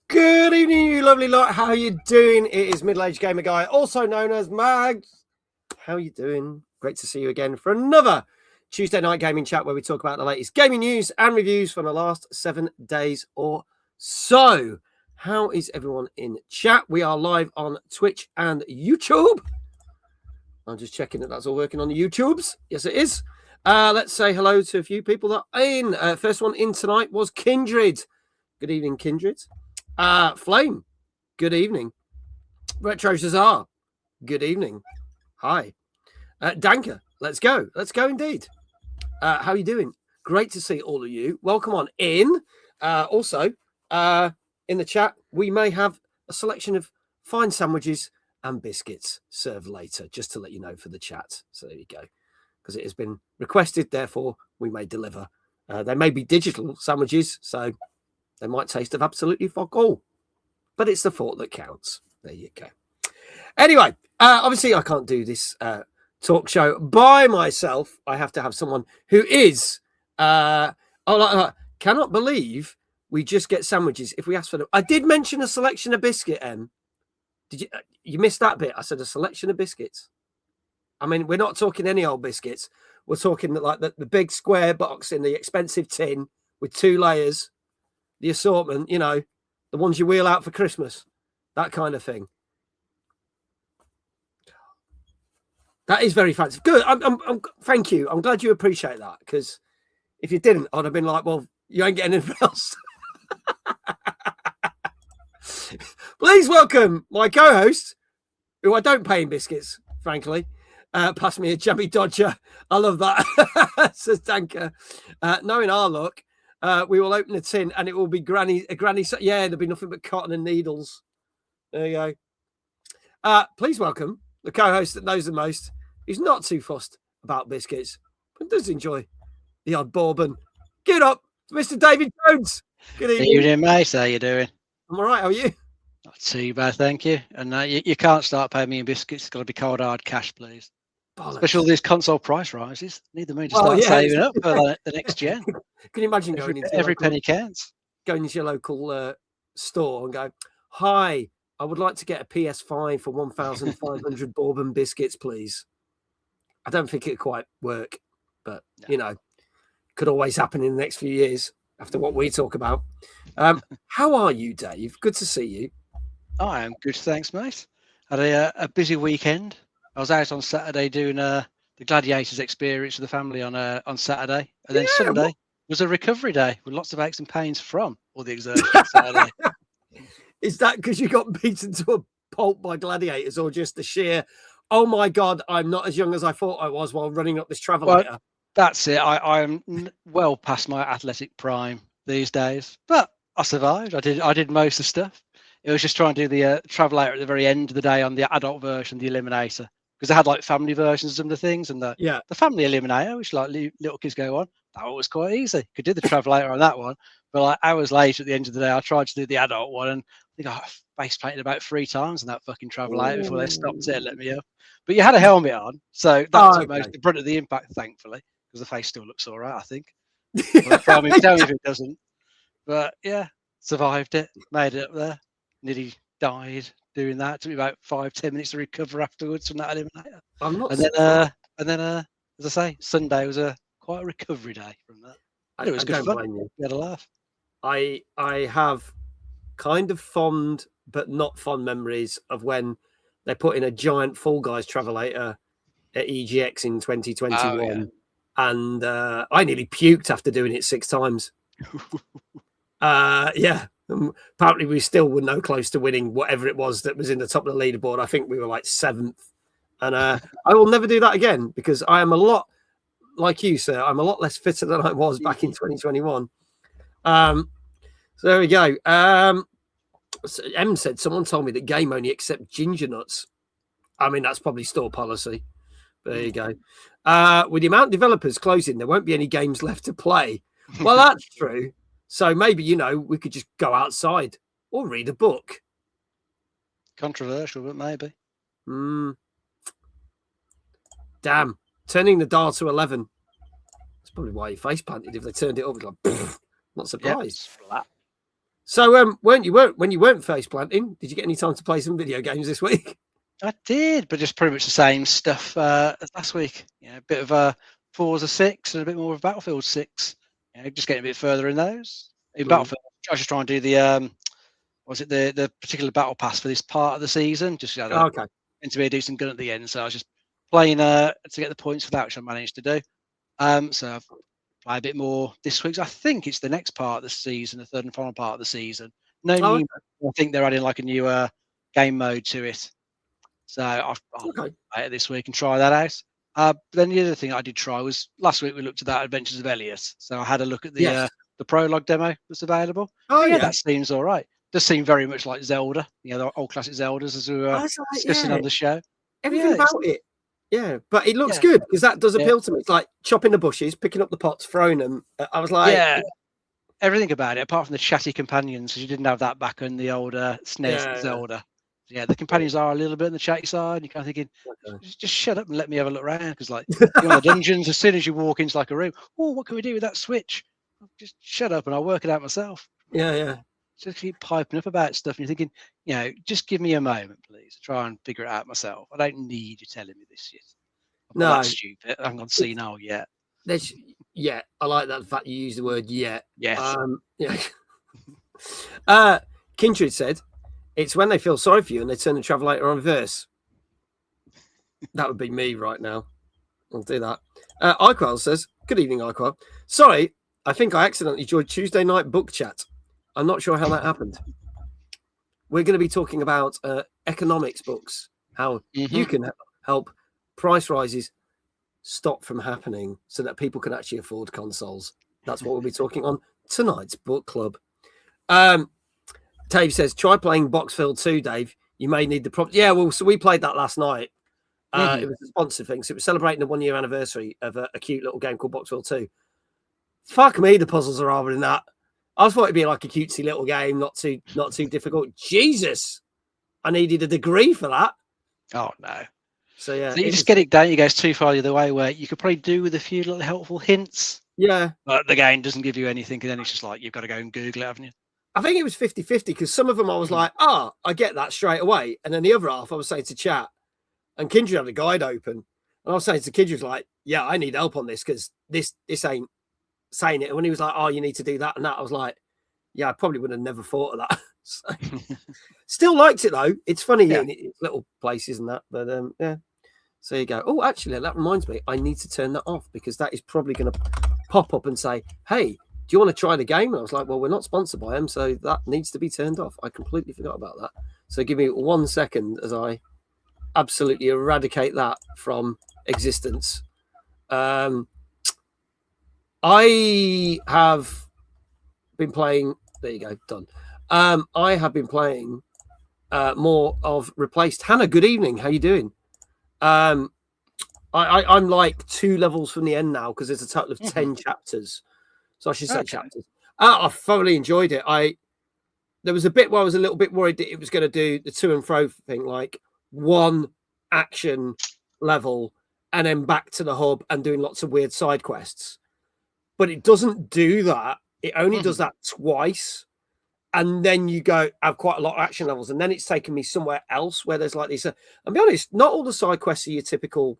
Good evening, you lovely lot. How you doing? It is Middle-Aged Gamer Guy, also known as Mags. How you doing? Great to see you again for another Tuesday night gaming chat where we talk about the latest gaming news and reviews from the last 7 days or so. How is everyone in chat? We are live on Twitch and YouTube. I'm just checking that that's all working on the YouTubes. Yes, it is. Let's say hello to a few people that are in. First one in tonight was Kindred. Good evening, Kindred. Flame, good evening. Retro Cesar, good evening. Hi. Danker, let's go. Let's go indeed. How are you doing? Great to see all of you. Welcome on in. Also, in the chat, we may have a selection of fine sandwiches and biscuits served later, just to let you know for the chat. So there you go. Because it has been requested, therefore, we may deliver. They may be digital sandwiches, so they might taste of absolutely fuck all. But it's the thought that counts. There you go. Anyway, obviously I can't do this talk show by myself. I have to have someone who is... cannot believe we just get sandwiches if we ask for them. I did mention a selection of biscuit, Em. Did you? You missed that bit. I said a selection of biscuits. I mean, we're not talking any old biscuits. We're talking like the big square box in the expensive tin with 2 layers. The assortment, you know, the ones you wheel out for Christmas, that kind of thing. That is very fancy. Good. Thank you. I'm glad you appreciate that, because if you didn't, I'd have been like, well, you ain't getting anything else. Please welcome my co-host, who I don't pay in biscuits, frankly. Pass me a jammy dodger. I love that, says Danker. Knowing our luck, we will open a tin and it will be granny. Yeah, there'll be nothing but cotton and needles. There you go. Please welcome the co-host that knows the most. He's not too fussed about biscuits, but does enjoy the odd bourbon. Get up, Mr. David Jones. Good evening. Good evening, mate. How you doing? I'm all right. How are you? Not too bad, thank you. And you can't start paying me in biscuits. It's got to be cold hard cash, please. Bollocks. Especially all these console price rises. Need the money to start saving up for the next gen. Can you imagine going into every penny counts? Going into your local store and go, "Hi, I would like to get a PS5 for 1,500 bourbon biscuits, please." I don't think it'd quite work, but you know, could always happen in the next few years after what we talk about. How are you, Dave? Good to see you. I am good, thanks, mate. Had a busy weekend. I was out on Saturday doing the Gladiators experience with the family on Saturday, and then Sunday was a recovery day with lots of aches and pains from all the exertion Saturday. Is that because you got beaten to a pulp by gladiators, or just the sheer, oh my God, I'm not as young as I thought I was while running up this travelator? Well, that's it. I am well past my athletic prime these days, but I survived. I did most of the stuff. It was just trying to do the travelator at the very end of the day on the adult version, the Eliminator, because they had like family versions of some of the things, and the family Eliminator, which like little kids go on, that one was quite easy. Could do the travelator on that one, but like hours later at the end of the day, I tried to do the adult one, and I think I face planted about 3 times on that fucking travelator before they stopped it and let me up. But you had a helmet on, so that took most the brunt of the impact, thankfully, because the face still looks all right, I think. Tell me if it doesn't. But yeah, survived it, made it up there. Nearly died doing that. It took me about 5-10 minutes to recover afterwards from that eliminator. And then, as I say, Sunday was quite a recovery day from that. It was good fun. We had a laugh. I have kind of fond but not fond memories of when they put in a giant Fall Guys travelator at EGX in 2021, and I nearly puked after doing it 6 times. Apparently we still were no close to winning whatever it was that was in the top of the leaderboard. I think we were like 7th, and I will never do that again, because I am a lot like you, sir. I'm a lot less fitter than I was back in 2021. So there we go. So M said someone told me that game only accept ginger nuts. I mean, that's probably store policy. But there you go. With the amount of developers closing, there won't be any games left to play. Well, that's true. So maybe, you know, we could just go outside or read a book. Controversial, but maybe. Damn. Turning the dial to 11. That's probably why your face planted. If they turned it up, it's like, not surprised. Yep. So when you weren't face planting, did you get any time to play some video games this week? I did, but just pretty much the same stuff as last week. A bit of Forza 6 and a bit more of Battlefield 6. Just getting a bit further in those. In Battlefield, I was just trying to do the the particular battle pass for this part of the season. Just Okay. And to be a decent gun at the end. So I was just playing to get the points for that, which I managed to do. So I've played a bit more this week. So I think it's the next part of the season, the third and final part of the season. I think they're adding like a new game mode to it. So I'll play it this week and try that out. Then the other thing I did try was last week we looked at that Adventures of Elliot. So I had a look at the prologue demo that's available. That seems all right. Does seem very much like Zelda, the old classic Zeldas as we were discussing on the show. Everything about it. Yeah, but it looks good because that does appeal to me. It's like chopping the bushes, picking up the pots, throwing them. I was like, everything about it, apart from the chatty companions, because you didn't have that back in the old SNES Zelda. Yeah, the companions are a little bit on the chatty side. You're kind of thinking, just shut up and let me have a look around. Because like you're in the dungeons, as soon as you walk into like a room, what can we do with that switch? Just shut up and I'll work it out myself. Yeah. Just keep piping up about stuff, and you're thinking, just give me a moment, please, to try and figure it out myself. I don't need you telling me this yet. No, that's stupid. I haven't gone senile yet. I like that fact you use the word yet. Yes. Kindred said, it's when they feel sorry for you and they turn the travelator on reverse. That would be me right now. I'll do that. Iquel says, good evening, Iquel. Sorry, I think I accidentally joined Tuesday night book chat. I'm not sure how that happened. We're going to be talking about economics books, how you can help price rises stop from happening so that people can actually afford consoles. That's what we'll be talking on tonight's book club. Dave says, try playing Boxfield 2, Dave. You may need the prop. Yeah, well, so we played that last night. It was a sponsored thing. So it was celebrating the 1 year anniversary of a cute little game called Boxfield 2. Fuck me, the puzzles are harder than that. I thought it'd be like a cutesy little game, not too difficult. Jesus, I needed a degree for that. Oh no! So yeah, so you just get it down. You go too far the other way, where you could probably do with a few little helpful hints. Yeah, but the game doesn't give you anything, and then it's just like you've got to go and Google it, haven't you? I think it was 50-50 because some of them I was like, I get that straight away, and then the other half I was saying to chat, and Kindred had a guide open, and I was saying to Kindred like, yeah, I need help on this because this ain't saying it. And when he was like, oh, you need to do that and that, I was like, yeah, I probably would have never thought of that. So, still liked it though. It's funny in little places and that, but yeah. So you go. Oh, actually, that reminds me, I need to turn that off because that is probably going to pop up and say, hey, do you want to try the game? And I was like, well, we're not sponsored by them, so that needs to be turned off. I completely forgot about that. So give me 1 second as I absolutely eradicate that from existence. I have been playing. There you go, done. I have been playing more of Replaced. Hannah, good evening. How you doing? I'm like 2 levels from the end now because there's a total of 10 chapters. So I should say chapters. I thoroughly enjoyed it. There was a bit where I was a little bit worried that it was going to do the to and fro thing, like one action level and then back to the hub and doing lots of weird side quests. But it doesn't do that. It only does that twice. And then you go have quite a lot of action levels. And then it's taken me somewhere else where there's like this. I'll be honest, not all the side quests are your typical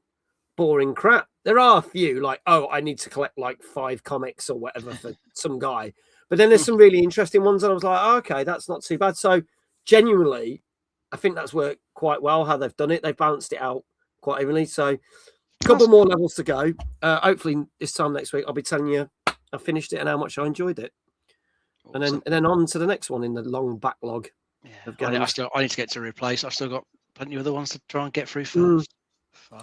boring crap. There are a few like, oh, I need to collect like 5 comics or whatever for some guy. But then there's some really interesting ones. And I was like, oh, okay, that's not too bad. So genuinely, I think that's worked quite well how they've done it. They've balanced it out quite evenly. So a couple more levels to go. Hopefully this time next week, I'll be telling you I finished it and how much I enjoyed it. Awesome. And then on to the next one in the long backlog. Yeah, I need to get to Replace. I've still got plenty of other ones to try and get through first.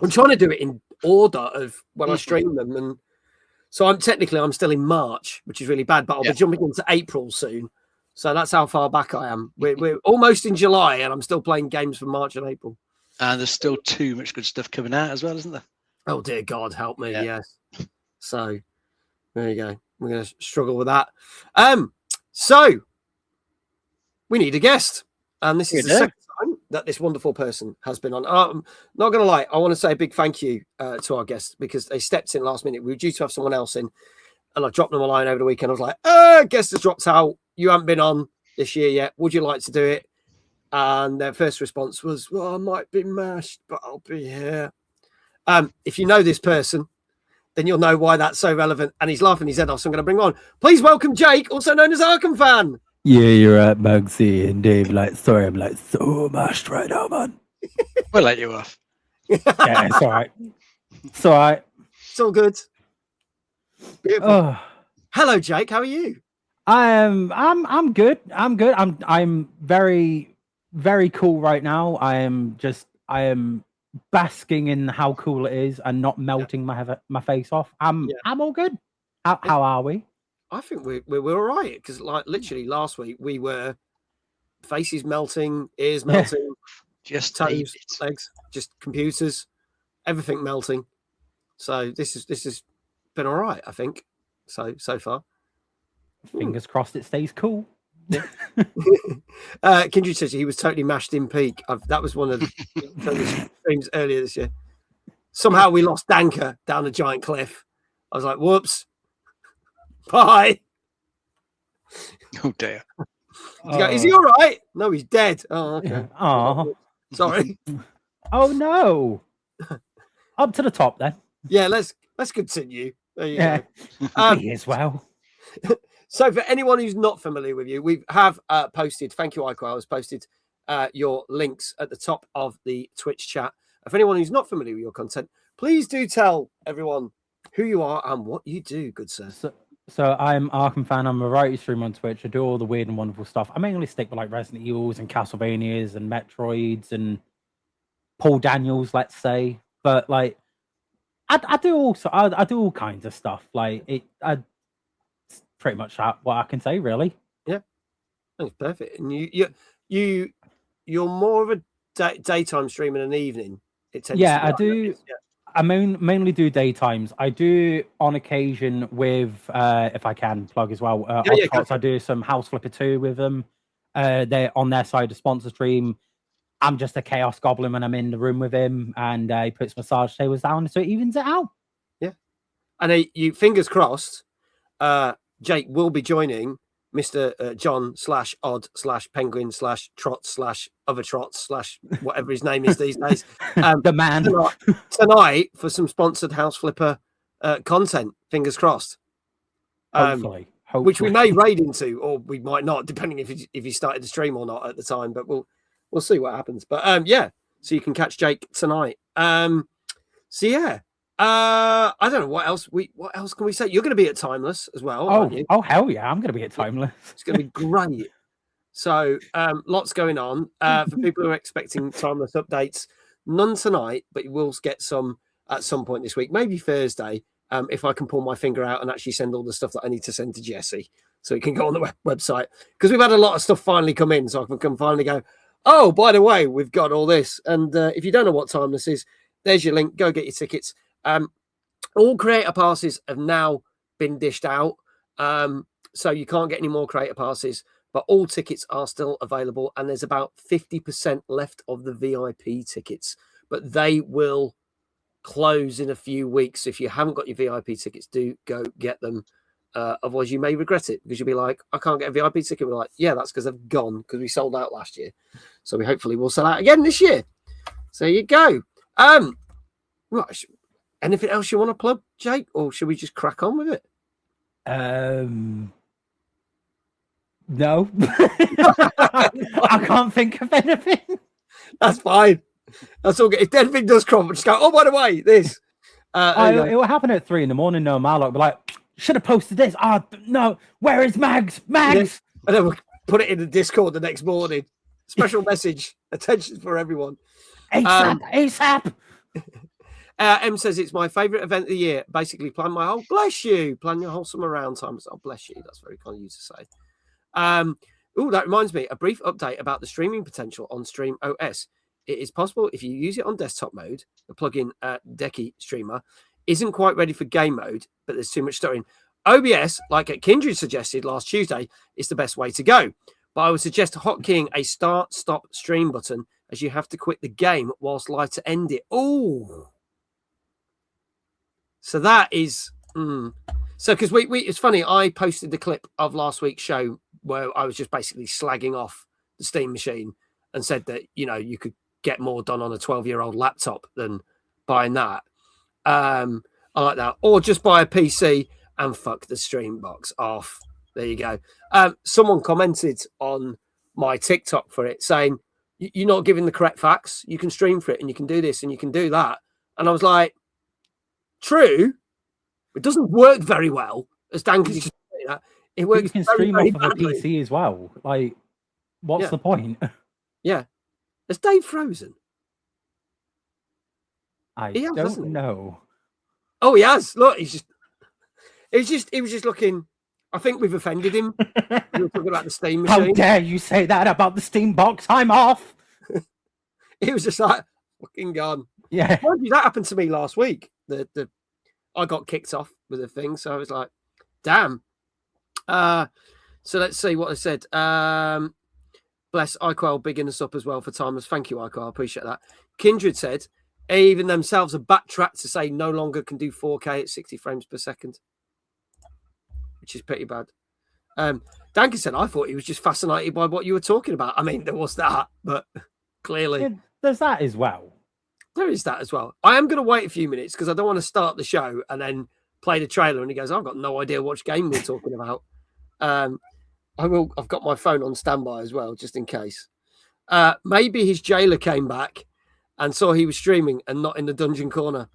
I'm trying to do it in order of when I stream them, and so I'm still in March, which is really bad. But I'll be jumping into April soon, so that's how far back I am. We're almost in July, and I'm still playing games from March and April. And there's still too much good stuff coming out as well, isn't there? Oh dear God, help me! Yes. So there you go. We're going to struggle with that. So we need a guest, and this is the second time that this wonderful person has been on. I'm not going to lie, I want to say a big thank you to our guests because they stepped in last minute. We were due to have someone else in, and I dropped them a line over the weekend. I was like, guest has dropped out. You haven't been on. this year yet. Would you like to do it? And their first response was, well, I might be mashed, but I'll be here. If you know this person, then you'll know why that's so relevant. And he's laughing his head off, so I'm going to bring him on. Please welcome Jake, also known as Arkham Fan. Yeah, you're right, Bugsy and Dave. Like, sorry, I'm like so mashed right now, man. We'll let you off. Yeah, it's all right. It's all right. It's all good. Beautiful. Oh, Hello, Jake. How are you? I'm good. I'm good. I'm very, very cool right now. I am basking in how cool it is and not melting my face off. I'm all good. How are we? I think we're all right, because like literally last week we were faces melting, ears melting, Just toes, legs, just computers, everything melting. So this has been all right, I think. So far. Fingers crossed it stays cool. Kindred says he was totally mashed in peak. That was one of the streams earlier this year. Somehow we lost Danker down a giant cliff. I was like, whoops. Bye. Oh dear. Is he all right? No, he's dead. Oh, okay. Oh, Sorry. Oh no. Up to the top then. Yeah, let's continue. There you go. Me as well. So for anyone who's not familiar with you, we have posted, thank you, Ico, I was posted your links at the top of the Twitch chat. For anyone who's not familiar with your content, please do tell everyone who you are and what you do, good sir. So I'm Arkham Fan. I'm a variety streamer on Twitch. I do all the weird and wonderful stuff. I mainly stick with like Resident Evils and Castlevanias and Metroids and Paul Daniels, let's say. But like, I do all kinds of stuff. Like it's pretty much what I can say, really. Yeah, that's perfect. And you're more of a daytime streamer than an evening. It tends to be I do. Yeah. I mainly do daytimes. I do on occasion with, if I can plug as well, I do some House Flipper 2 with them. They're on their side of sponsor stream. I'm just a chaos goblin when I'm in the room with him, and he puts massage tables down, so it evens it out. Yeah, and you fingers crossed. Jake will be joining Mr. John /Odd /Penguin /Trot /Other Trots / whatever his name is these days. The man tonight for some sponsored House Flipper content. Fingers crossed. Hopefully. Which we may raid into, or we might not, depending if he started the stream or not at the time. But we'll see what happens. But so you can catch Jake tonight. I don't know what else can we say. You're going to be at Timeless as well, aren't you? Oh hell yeah, I'm going to be at Timeless. It's going to be great. So lots going on for people who are expecting Timeless updates. None tonight, but you will get some at some point this week, maybe Thursday, if I can pull my finger out and actually send all the stuff that I need to send to Jesse, so it can go on the website, because we've had a lot of stuff finally come in, so I can finally go, oh, by the way, we've got all this. And if you don't know what Timeless is, there's your link. Go get your tickets. All creator passes have now been dished out, so you can't get any more creator passes, but all tickets are still available, and there's about 50% left of the VIP tickets, but they will close in a few weeks. If you haven't got your VIP tickets, do go get them. Otherwise you may regret it, because you'll be like, I can't get a VIP ticket. We're like, yeah, that's because they've gone, because we sold out last year, so we hopefully will sell out again this year. So there you go. Right. Anything else you want to plug, Jake, or should we just crack on with it? No. I can't think of anything. That's fine. That's all good. If anything does crumble, just go, oh, by the way, this. It will happen at 3 a.m. No, Marlock be like, should have posted this. Oh, no. Where is Mags? Mags! Yeah. And then we'll put it in the Discord the next morning. Special message. Attention for everyone. ASAP. M says it's my favourite event of the year. Basically, plan your whole summer around time. Oh, bless you. That's very kind of you to say. That reminds me, a brief update about the streaming potential on Stream OS. It is possible if you use it on desktop mode, the plugin Decky Streamer isn't quite ready for game mode, but there's too much stuttering. OBS, like Kindred suggested last Tuesday, is the best way to go. But I would suggest hotkeying a start, stop, stream button, as you have to quit the game whilst live to end it. Oh. So that is, so because it's funny, I posted the clip of last week's show where I was just basically slagging off the Steam machine and said that, you know, you could get more done on a 12-year-old laptop than buying that. I like that. Or just buy a PC and fuck the stream box off. There you go. Someone commented on my TikTok for it saying, you're not giving the correct facts. You can stream for it and you can do this and you can do that. And I was like, true. It doesn't work very well, as Dan can just say that. It works. You can very, stream very off of a badly. PC as well. Like, what's the point? Yeah. Has Dave frozen? I He has, don't hasn't he? know. Oh, he has. Look, he was just looking. I think we've offended him. We were talking about the Steam How machine. dare you say that about the Steam box? I'm off. He was just like fucking gone. Yeah. Mind you, that happened to me last week. I got kicked off with a thing, so I was like, damn. So let's see what I said. Bless iQuell bigging us up as well for timers. Thank you, iQuell. I appreciate that. Kindred said, even themselves have backtracked to say no longer can do 4K at 60 frames per second, which is pretty bad. Danke said, I thought he was just fascinated by what you were talking about. I mean, there was that, but clearly Yeah, there's that as well. there is that as well. I am going to wait a few minutes because I don't want to start the show and then play the trailer and he goes, I've got no idea which game we're talking about. I've got my phone on standby as well, just in case. Maybe his jailer came back and saw he was streaming and not in the dungeon corner.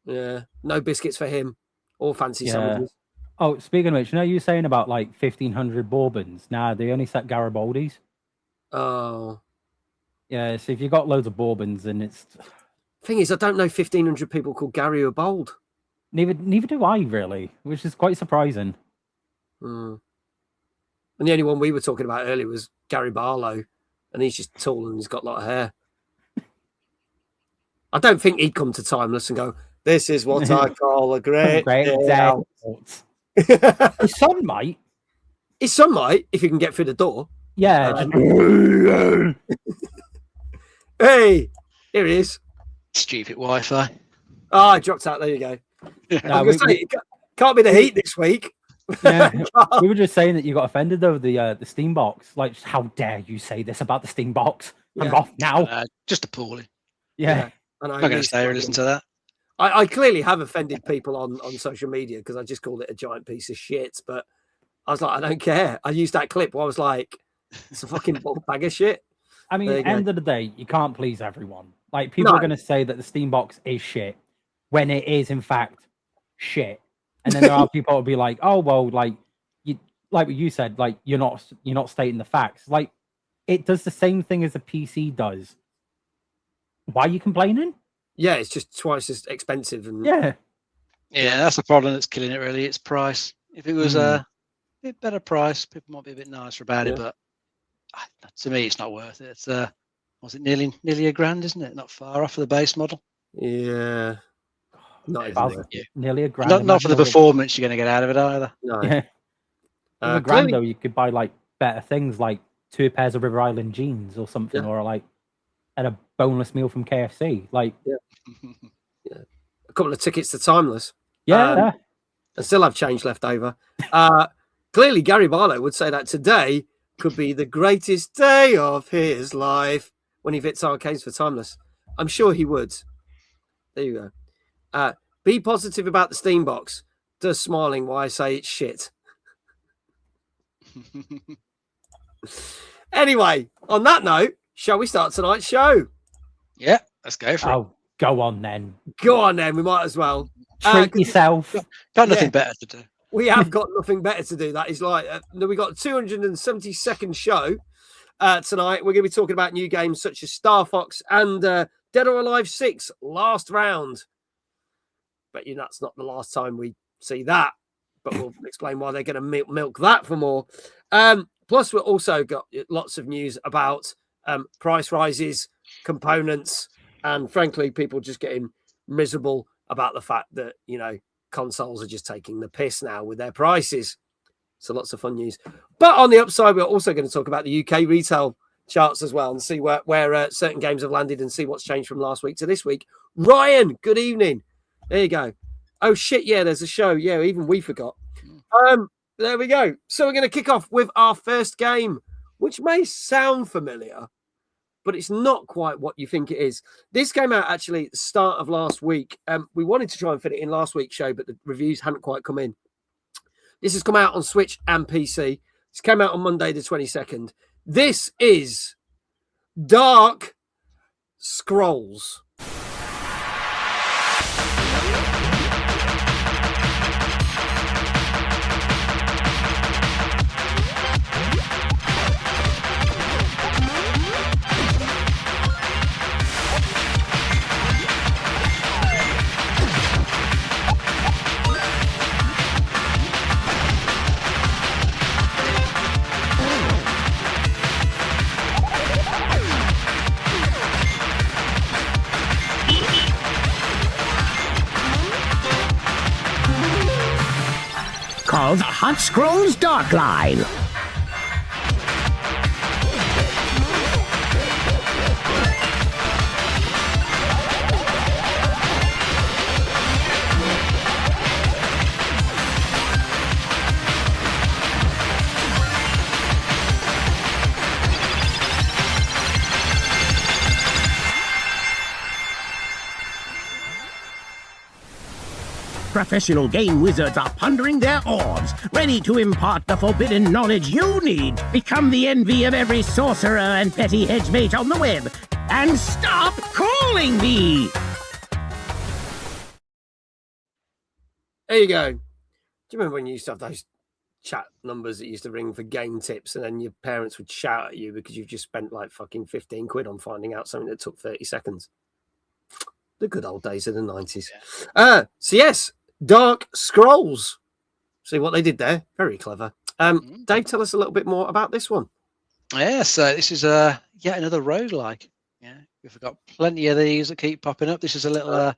Yeah, no biscuits for him or fancy sandwiches. Oh, speaking of which, you know, you were saying about like 1,500 Bourbons. Nah, they only set Garibaldi's. Oh. Yeah, so if you got loads of Bourbons, then it's... Thing is, I don't know 1,500 people called Gary or Bold. Neither do I, really, which is quite surprising. And the only one we were talking about earlier was Gary Barlow, and he's just tall and he's got a lot of hair. I don't think he'd come to Timeless and go, this is what I call a great day out. His son might. His son might, if he can get through the door. Yeah. Hey, here he is. Stupid Wi-Fi. Oh, I dropped out. There you go. No, It can't be the heat this week. Yeah, we were just saying that you got offended over the Steam box. Like, how dare you say this about the Steam box? I'm off now. Just appalling. Yeah. And I'm not going to stay here and listen to that. I clearly have offended people on social media because I just called it a giant piece of shit. But I was like, I don't care. I used that clip where I was like, it's a fucking bag of shit. I mean, at the end of the day, you can't please everyone. Like, people are going to say that the Steam box is shit when it is, in fact, shit. And then there are people who will be like, oh, well, like what you said, like, you're not stating the facts. Like, it does the same thing as a PC does. Why are you complaining? Yeah, it's just twice as expensive. And Yeah, that's the problem that's killing it, really. It's price. If it was a bit better price, people might be a bit nicer about it. But to me, it's not worth it. It's was it nearly $1,000, isn't it? Not far off of the base model. Yeah. Not even nearly $1,000. Not for the performance you're going to get out of it either. No. Yeah. For $1,000 though, you could buy like better things, like 2 pairs of River Island jeans or something, or like and a boneless meal from KFC. Like, a couple of tickets to Timeless. I still have change left over. Clearly, Gary Barlow would say that today could be the greatest day of his life when he hits arcades for Timeless. I'm sure he would. There you go. Be positive about the Steam box. Does smiling why I say it's shit. Anyway, on that note, shall we start tonight's show? Yeah, let's go for it. Oh, go on then. Go on then, we might as well. Treat yourself. Got nothing better to do. We have got nothing better to do. That is like, we got a 272nd show tonight. We're going to be talking about new games such as Star Fox and Dead or Alive 6, Last Round. But that's not the last time we see that. But we'll explain why they're going to milk that for more. Plus, we've also got lots of news about price rises, components, and frankly, people just getting miserable about the fact that, consoles are just taking the piss now with their prices. So lots of fun news. But on the upside, we're also going to talk about the UK retail charts as well and see where certain games have landed and see what's changed from last week to this week. Ryan, good evening. There you go. Oh, shit, yeah, there's a show. Yeah, even we forgot. There we go. So we're going to kick off with our first game, which may sound familiar, but it's not quite what you think it is. This came out actually at the start of last week. We wanted to try and fit it in last week's show, but the reviews hadn't quite come in. This has come out on Switch and PC. This came out on Monday the 22nd. This is Dark Scrolls. Called Hot Scrolls Darkline. Professional game wizards are pondering their orbs, ready to impart the forbidden knowledge you need. Become the envy of every sorcerer and petty hedgemate on the web. And stop calling me! There you go. Do you remember when you used to have those chat numbers that used to ring for game tips and then your parents would shout at you because you've just spent like fucking 15 quid on finding out something that took 30 seconds? The good old days of the 90s. Yeah. So yes, Dark Scrolls. See what they did there? Very clever. Dave, tell us a little bit more about this one. Yeah, so this is yet another roguelike. Yeah, we've got plenty of these that keep popping up. This is a little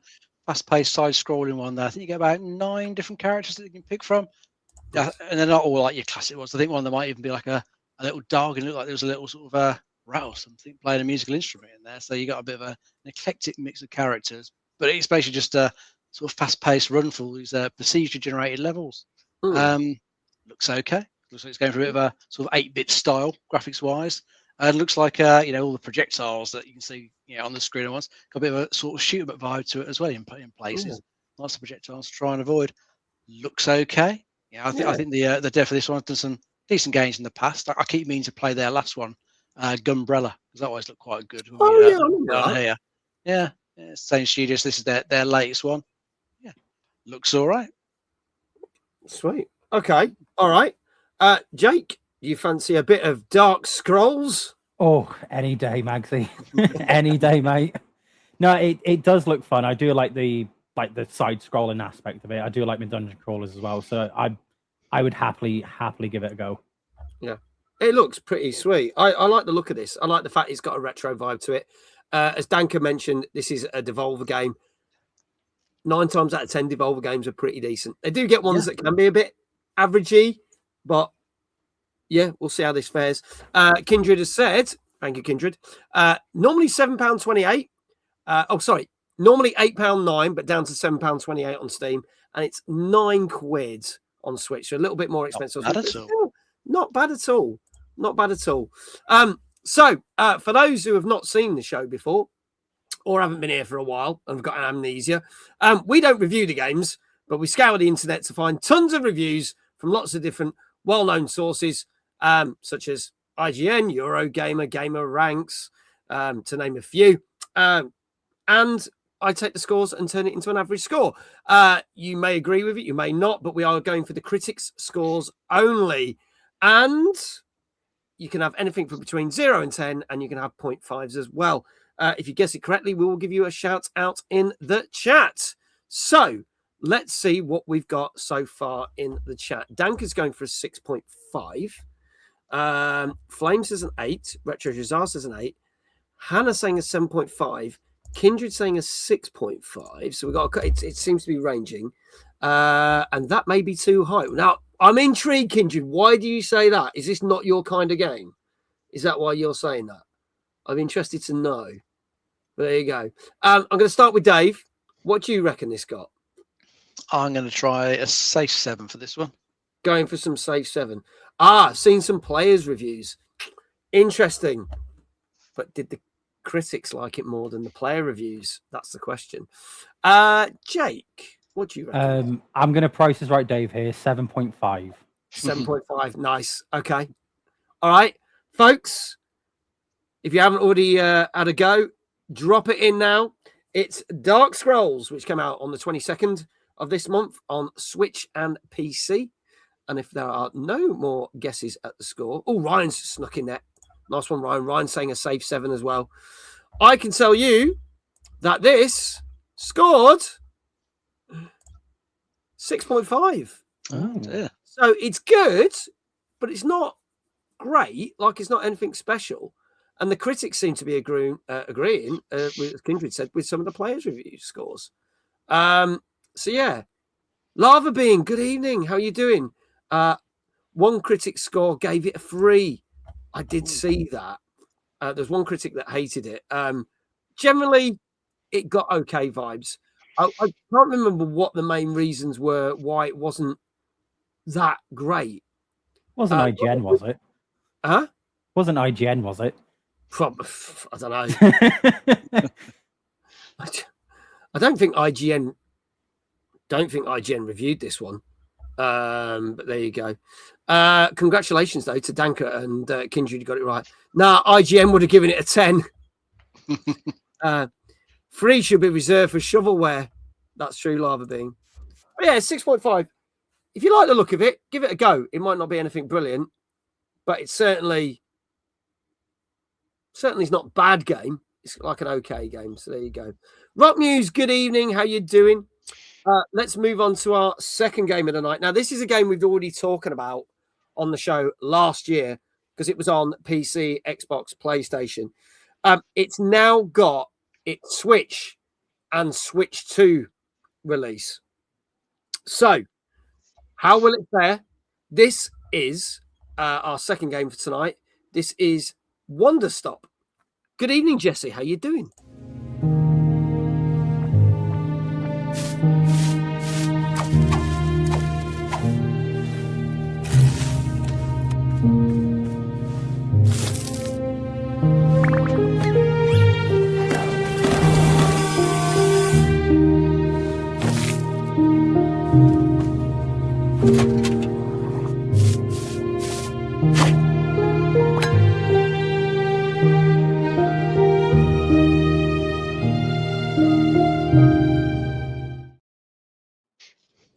fast-paced side-scrolling one there. I think you get about 9 different characters that you can pick from. Yeah, and they're not all like your classic ones. I think one of them might even be like a little dog and look like there was a little sort of rat or something playing a musical instrument in there. So you got a bit of an eclectic mix of characters. But it's basically just a sort of fast-paced run for these procedure-generated levels. Looks okay. Looks like it's going for a bit of a sort of 8-bit style, graphics-wise. And looks like all the projectiles that you can see on the screen at once got a bit of a sort of shoot-em-up vibe to it as well in places. Lots of projectiles to try and avoid. Looks okay. Yeah, I think the dev for this one has done some decent games in the past. I keep meaning to play their last one, Gumbrella, because that always looked quite good. Yeah, same studios. This is their latest one. Yeah, looks all right. Sweet. Okay. All right. Jake, do you fancy a bit of Dark Scrolls? Oh, any day, Magsy. Any day, mate. No, it does look fun. I do like the side scrolling aspect of it. I do like my dungeon crawlers as well. So I would happily give it a go. Yeah. It looks pretty sweet. I like the look of this. I like the fact it's got a retro vibe to it. As Danka mentioned, this is a Devolver game. 9 times out of 10 Devolver games are pretty decent. They do get ones that can be a bit averagey, but yeah, we'll see how this fares. Kindred has said, thank you, Kindred. Normally £7.28. Normally £8.09, but down to £7.28 on Steam, and it's £9 on Switch, so a little bit more expensive. Not bad at all. Not bad at all. So, for those who have not seen the show before, or haven't been here for a while and have got amnesia, we don't review the games, but we scour the internet to find tons of reviews from lots of different well-known sources, such as IGN, Eurogamer, Gamer Ranks, to name a few. And I take the scores and turn it into an average score. You may agree with it, you may not, but we are going for the critics' scores only. And you can have anything from between 0 and 10, and you can have 0.5s as well. If you guess it correctly, we will give you a shout out in the chat. So let's see what we've got so far in the chat. Danka's going for a 6.5. Flames says an 8. Retro Jazar says an 8. Hannah saying a 7.5. Kindred saying a 6.5. So we got it seems to be ranging. And that may be too high. Now, I'm intrigued, Kindred. Why do you say that? Is this not your kind of game? Is that why you're saying that? I'm interested to know. But there you go. I'm going to start with Dave. What do you reckon this got? I'm going to try a safe 7 for this one. going for some safe 7. Ah, seen some players' reviews. Interesting. But did the critics like it more than the player reviews? That's the question. Jake, what do you reckon? I'm going to price this right, Dave, here. 7.5. 7.5. Nice. Okay. All right. Folks, if you haven't already had a go, drop it in now. It's Dark Scrolls, which came out on the 22nd of this month on Switch and PC. And if there are no more guesses at the score... Oh, Ryan's snuck in there. Nice one, Ryan. Ryan's saying a safe 7 as well. I can tell you that this scored 6.5. Oh, dear. So it's good, but it's not great. Like, it's not anything special. And the critics seem to be agreeing, with, as Kindred said, with some of the players' review scores. So, yeah. Lava Bean, good evening. How are you doing? One critic score gave it a 3. I did see that. There's one critic that hated it. Generally, it got okay vibes. I can't remember what the main reasons were why it wasn't that great. Wasn't IGN, was it? Huh? Wasn't IGN, was it? I don't know. I don't think IGN reviewed this one. But there you go. Congratulations, though, to Danker and Kindred. You got it right. Nah, IGN would have given it a 10. 3 should be reserved for shovelware. That's true, Lava Bean. But yeah, 6.5. If you like the look of it, give it a go. It might not be anything brilliant, but it's certainly is not a bad game. It's like an okay game. So there you go. Rock Muse, good evening. How you doing? Let's move on to our second game of the night. Now, this is a game we've already talking about on the show last year because it was on PC, Xbox, PlayStation. It's now got its Switch and Switch 2 release. So, how will it fare? This is our second game for tonight. This is Wanderstop. Good evening, Jesse. How you doing?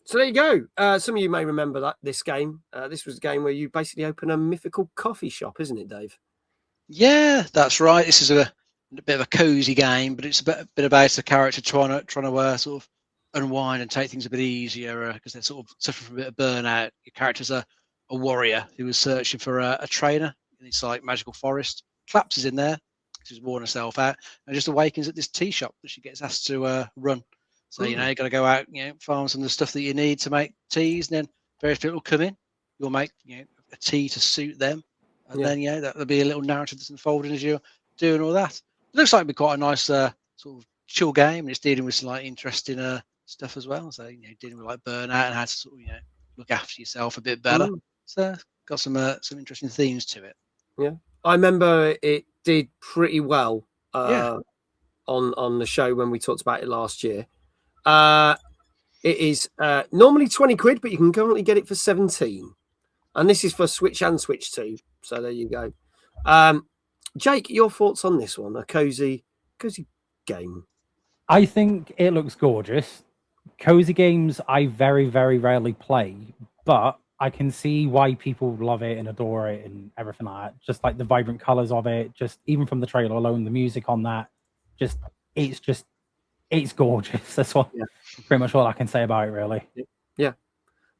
So there you go. Some of you may remember this game. This was a game where you basically open a mythical coffee shop, isn't it, Dave? Yeah, that's right. This is a bit of a cozy game, but it's a bit about the character trying to sort of unwind and take things a bit easier because they're sort of suffering from a bit of burnout. Your character's a warrior who was searching for a trainer in this like magical forest. Collapses in there, she's worn herself out, and just awakens at this tea shop that she gets asked to run. So, you got to go out, farm some of the stuff that you need to make teas, and then various people will come in. You'll make, a tea to suit them. And then, there'll be a little narrative that's unfolding as you're doing all that. It looks like it'll be quite a nice sort of chill game, and it's dealing with some like interesting stuff as well. So, dealing with like burnout and how to sort of, look after yourself a bit better. So, got some interesting themes to it. Yeah. I remember it did pretty well on the show when we talked about it last year. It is normally 20 quid, but you can currently get it for 17. And this is for Switch and Switch 2. So there you go. Jake, your thoughts on this one? A cozy game. I think it looks gorgeous. Cozy games I very, very rarely play, but I can see why people love it and adore it and everything like that. Just like the vibrant colors of it, just even from the trailer alone, the music on that, it's gorgeous. That's pretty much all I can say about it, really. Yeah.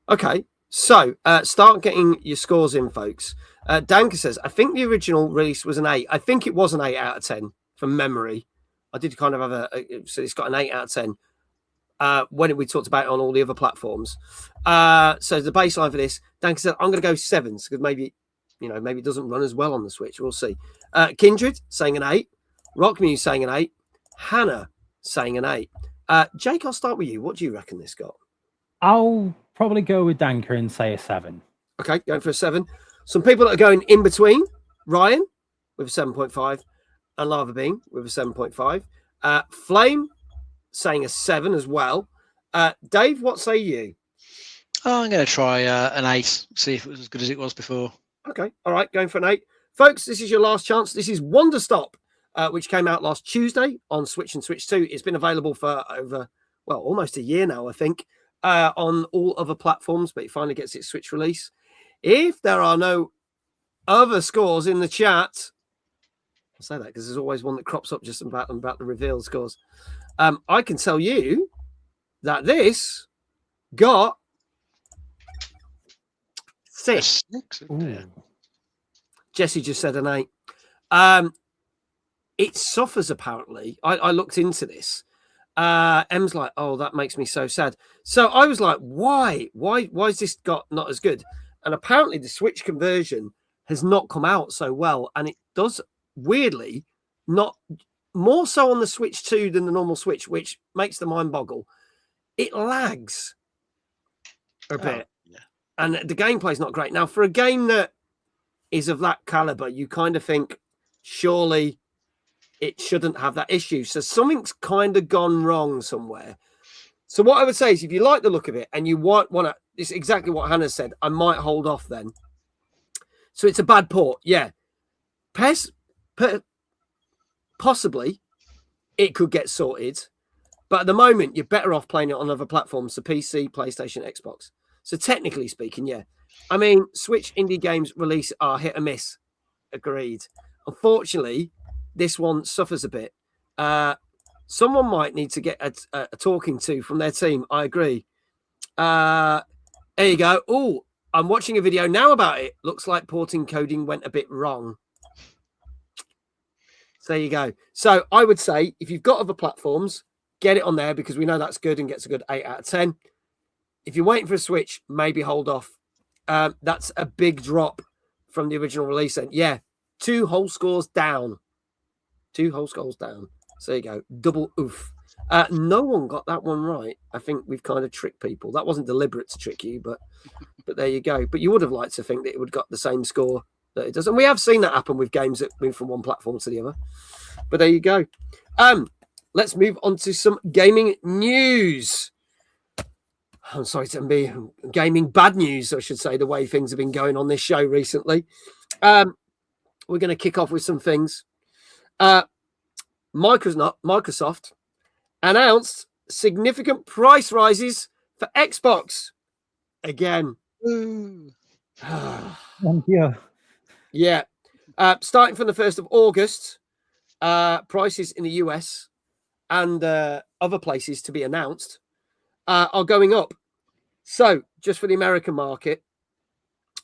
Okay. So start getting your scores in, folks. Danka says, I think the original release was an 8. I think it was an 8 out of 10 from memory. I did kind of have so it's got an 8 out of 10 when we talked about it on all the other platforms. So the baseline for this, Danka said, I'm going to go 7s because maybe it doesn't run as well on the Switch. We'll see. Kindred saying an 8. Rockmuse saying an 8. Hannah saying an 8. Jake, I'll start with you. What do you reckon this got? I'll probably go with Danker and say a 7. Okay, going for a 7. Some people that are going in between. Ryan with a 7.5 and Lava Bean with a 7.5. Flame saying a 7 as well. Dave, what say you? Oh, I'm going to try an 8, see if it was as good as it was before. Okay, all right, going for an 8. Folks, this is your last chance. This is Wanderstop, which came out last Tuesday on Switch and Switch 2. It's been available for over, well, almost a year now, I think, on all other platforms, but it finally gets its Switch release. If there are no other scores in the chat, I'll say that because there's always one that crops up just about the revealed scores. I can tell you that this got 6. Jesse just said an 8. It suffers, apparently. I looked into this. Em's like, oh, that makes me so sad. So I was like, why? Why's this got not as good? And apparently the Switch conversion has not come out so well. And it does, weirdly, not more so on the Switch 2 than the normal Switch, which makes the mind boggle. It lags a bit. Yeah. And the gameplay's not great. Now, for a game that is of that caliber, you kind of think, surely it shouldn't have that issue. So something's kind of gone wrong somewhere. So what I would say is, if you like the look of it and you want to, it's exactly what Hannah said, I might hold off then. So it's a bad port. Yeah. Possibly it could get sorted. But at the moment, you're better off playing it on other platforms, so PC, PlayStation, Xbox. So technically speaking, yeah. I mean, Switch indie games release are hit or miss. Agreed. Unfortunately, this one suffers a bit. Someone might need to get a talking to from their team. I agree. There you go. Oh, I'm watching a video now about it. Looks like porting coding went a bit wrong. So there you go. So I would say, if you've got other platforms, get it on there because we know that's good and gets a good 8 out of 10. If you're waiting for a Switch, maybe hold off. That's a big drop from the original release. And yeah, 2 whole scores down. 2 whole scores down. So there you go. Double oof. No one got that one right. I think we've kind of tricked people. That wasn't deliberate to trick you, but there you go. But you would have liked to think that it would have got the same score that it does. And we have seen that happen with games that move from one platform to the other. But there you go. Let's move on to some gaming news. I'm sorry to be gaming bad news, I should say, the way things have been going on this show recently. We're going to kick off with some things. Microsoft announced significant price rises for Xbox. Again. Yeah. Starting from the 1st of August, prices in the US and other places to be announced are going up. So, just for the American market,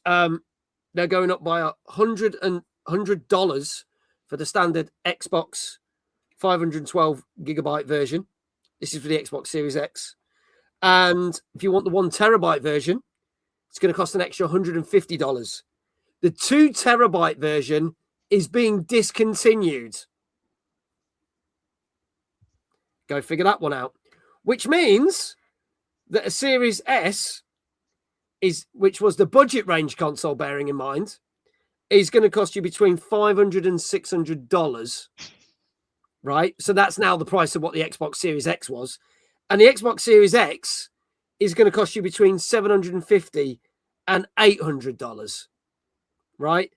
they're going up by $100 for the standard Xbox 512 gigabyte version. This is for the Xbox Series X. And if you want the 1 terabyte version, it's going to cost an extra $150. The 2 terabyte version is being discontinued. Go figure that one out. Which means that a Series S, which was the budget range console, bearing in mind, is going to cost you between $500 and $600. Right? So that's now the price of what the Xbox Series X was. And the Xbox Series X is going to cost you between $750 and $800. Right?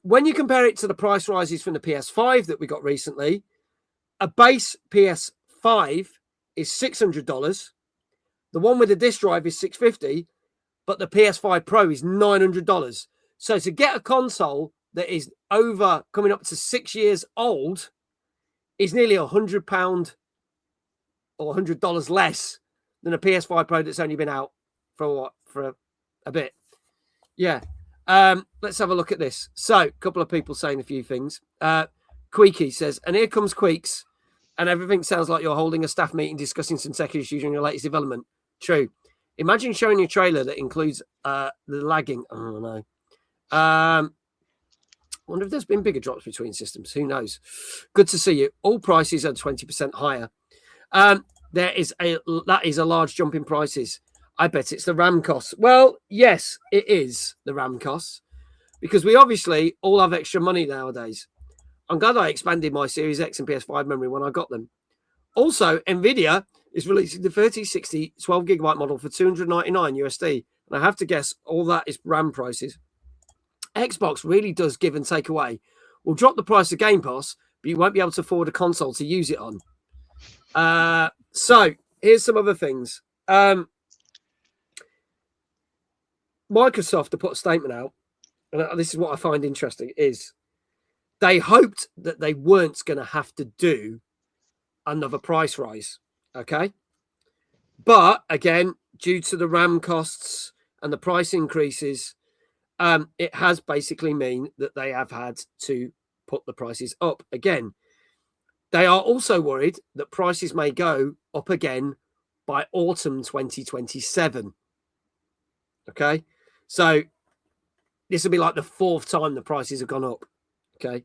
When you compare it to the price rises from the PS5 that we got recently, a base PS5 is $600. The one with the disc drive is $650, but the PS5 Pro is $900. So to get a console that is coming up to 6 years old is nearly £100 or $100 less than a PS5 Pro that's only been out for a bit. Yeah. Let's have a look at this. So, a couple of people saying a few things. Queeky says, and here comes Queeks, and everything sounds like you're holding a staff meeting discussing some tech issues in your latest development. True. Imagine showing a trailer that includes the lagging. I don't know. Wonder if there's been bigger drops between systems. Who knows? Good to see you. All prices are 20% higher. That is a large jump in prices. I bet it's the RAM costs. Well, yes, it is the RAM costs because we obviously all have extra money nowadays. I'm glad I expanded my Series X and PS5 memory when I got them. Also, Nvidia is releasing the 3060 12 gigabyte model for $299 USD. And I have to guess all that is RAM prices. Xbox really does give and take away. We'll drop the price of Game Pass, but you won't be able to afford a console to use it on. So here's some other things. Microsoft to put a statement out, and this is what I find interesting, is they hoped that they weren't going to have to do another price rise, okay? But again, due to the RAM costs and the price increases, it has basically mean that they have had to put the prices up again. They are also worried that prices may go up again by autumn 2027. Okay, so this will be like the fourth time the prices have gone up. Okay,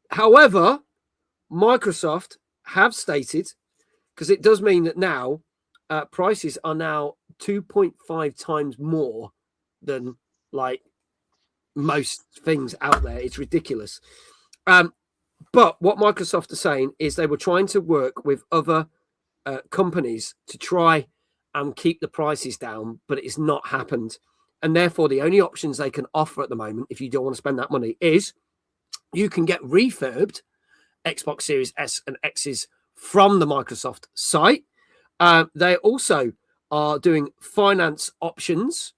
however, Microsoft have stated, because it does mean that now prices are now 2.5 times more than like most things out there. It's ridiculous. But what Microsoft are saying is they were trying to work with other companies to try and keep the prices down, but it's not happened. And therefore, the only options they can offer at the moment, if you don't want to spend that money, is you can get refurbed Xbox Series S and X's from the Microsoft site. They also are doing finance options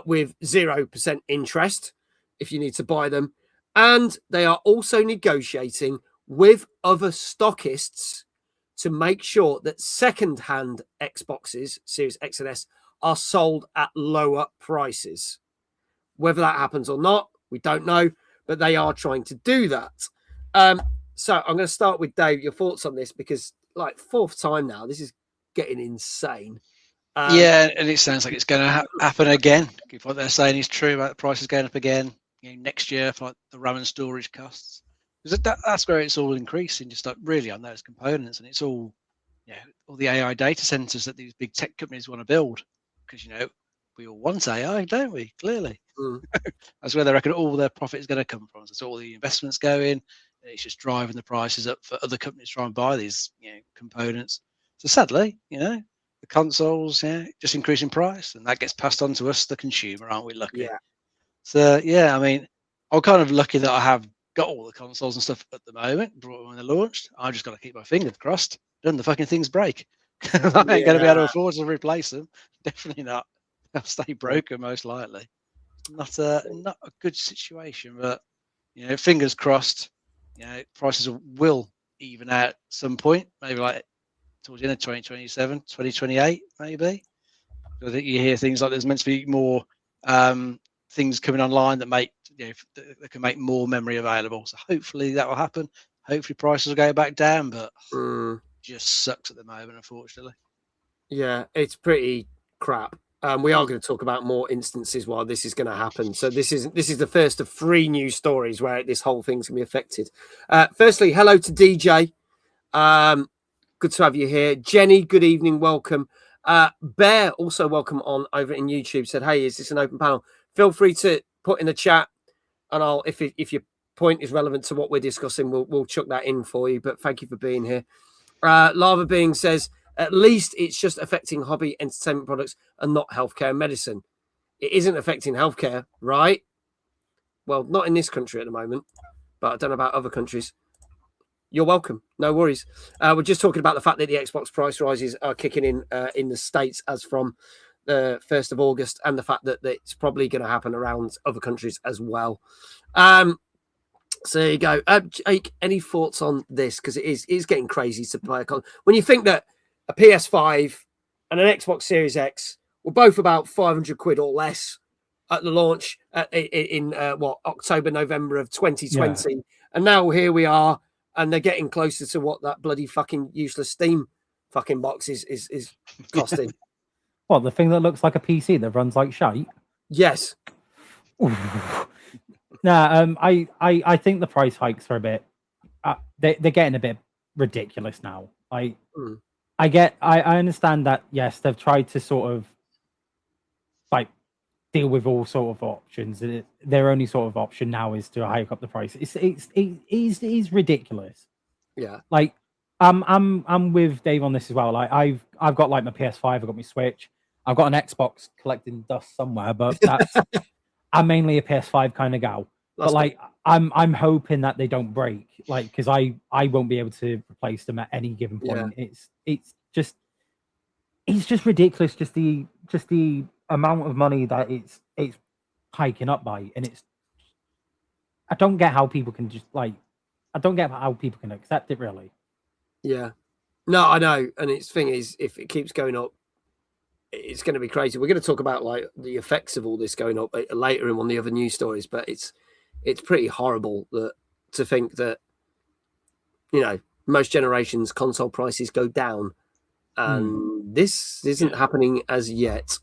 with 0% interest if you need to buy them. And they are also negotiating with other stockists to make sure that second-hand Xboxes, Series X and S, are sold at lower prices. Whether that happens or not, we don't know, but they are trying to do that. So I'm going to start with Dave. Your thoughts on this, because like fourth time now, this is getting insane. Yeah, and it sounds like it's going to happen again. If what they're saying is true about the prices going up again, next year for like the RAM and storage costs, because that's where it's all increasing, just like really on those components, and it's all, all the AI data centers that these big tech companies want to build, because we all want AI, don't we? Clearly, that's where they reckon all their profit is going to come from. So that's all the investments go in. And it's just driving the prices up for other companies to try and buy these components. So sadly, the consoles, just increase in price, and that gets passed on to us, the consumer, aren't we lucky? Yeah. So I mean, I'm kind of lucky that I have got all the consoles and stuff at the moment. Brought them when they launched. I just got to keep my fingers crossed. None of the fucking things break. I ain't going to be able to afford to replace them. Definitely not. They'll stay broken most likely. Not a good situation, but fingers crossed. Prices will even out at some point. Maybe like towards the end of 2027, 2028, maybe. I think you hear things like there's meant to be more things coming online that make that can make more memory available. So hopefully that will happen. Hopefully prices will go back down, but just sucks at the moment, unfortunately. Yeah, it's pretty crap. We are going to talk about more instances while this is going to happen. So this is the first of 3 news stories where this whole thing's going to be affected. Firstly, hello to DJ. Good to have you here. Jenny, good evening. Welcome. Bear, also welcome on over in YouTube. Said, hey, is this an open panel? Feel free to put in the chat, and I'll if your point is relevant to what we're discussing, we'll chuck that in for you. But thank you for being here. Lava Being says, at least it's just affecting hobby entertainment products and not healthcare and medicine. It isn't affecting healthcare, right? Well, not in this country at the moment, but I don't know about other countries. You're welcome. No worries. We're just talking about the fact that the Xbox price rises are kicking in the States as from the 1st of August, and the fact that it's probably going to happen around other countries as well. So there you go. Jake, any thoughts on this? Because it is getting crazy to play a console. When you think that a PS5 and an Xbox Series X were both about 500 quid or less at the launch in October, November of 2020. Yeah. And now here we are, and they're getting closer to what that bloody fucking useless Steam fucking box is costing. What, the thing that looks like a PC that runs like shite? Yes. I think the price hikes are a bit. They're getting a bit ridiculous now. I understand that. Yes, they've tried to sort of like deal with all sort of options. And their only sort of option now is to hike up the price. It's ridiculous. Yeah. Like I'm with Dave on this as well. Like I've got like my PS5, I've got my Switch, I've got an Xbox collecting dust somewhere, but that's I'm mainly a PS5 kind of gal. That's but like I'm hoping that they don't break, like, because I won't be able to replace them at any given point. It's just ridiculous, just the amount of money that it's hiking up by, and I don't get how people can just like I don't get how people can accept it, really. Yeah. No, I know. And its thing is, if it keeps going up, it's going to be crazy. We're going to talk about like the effects of all this going up later in one of the other news stories, but it's pretty horrible that to think that, you know, most generations console prices go down, and this isn't happening as yet.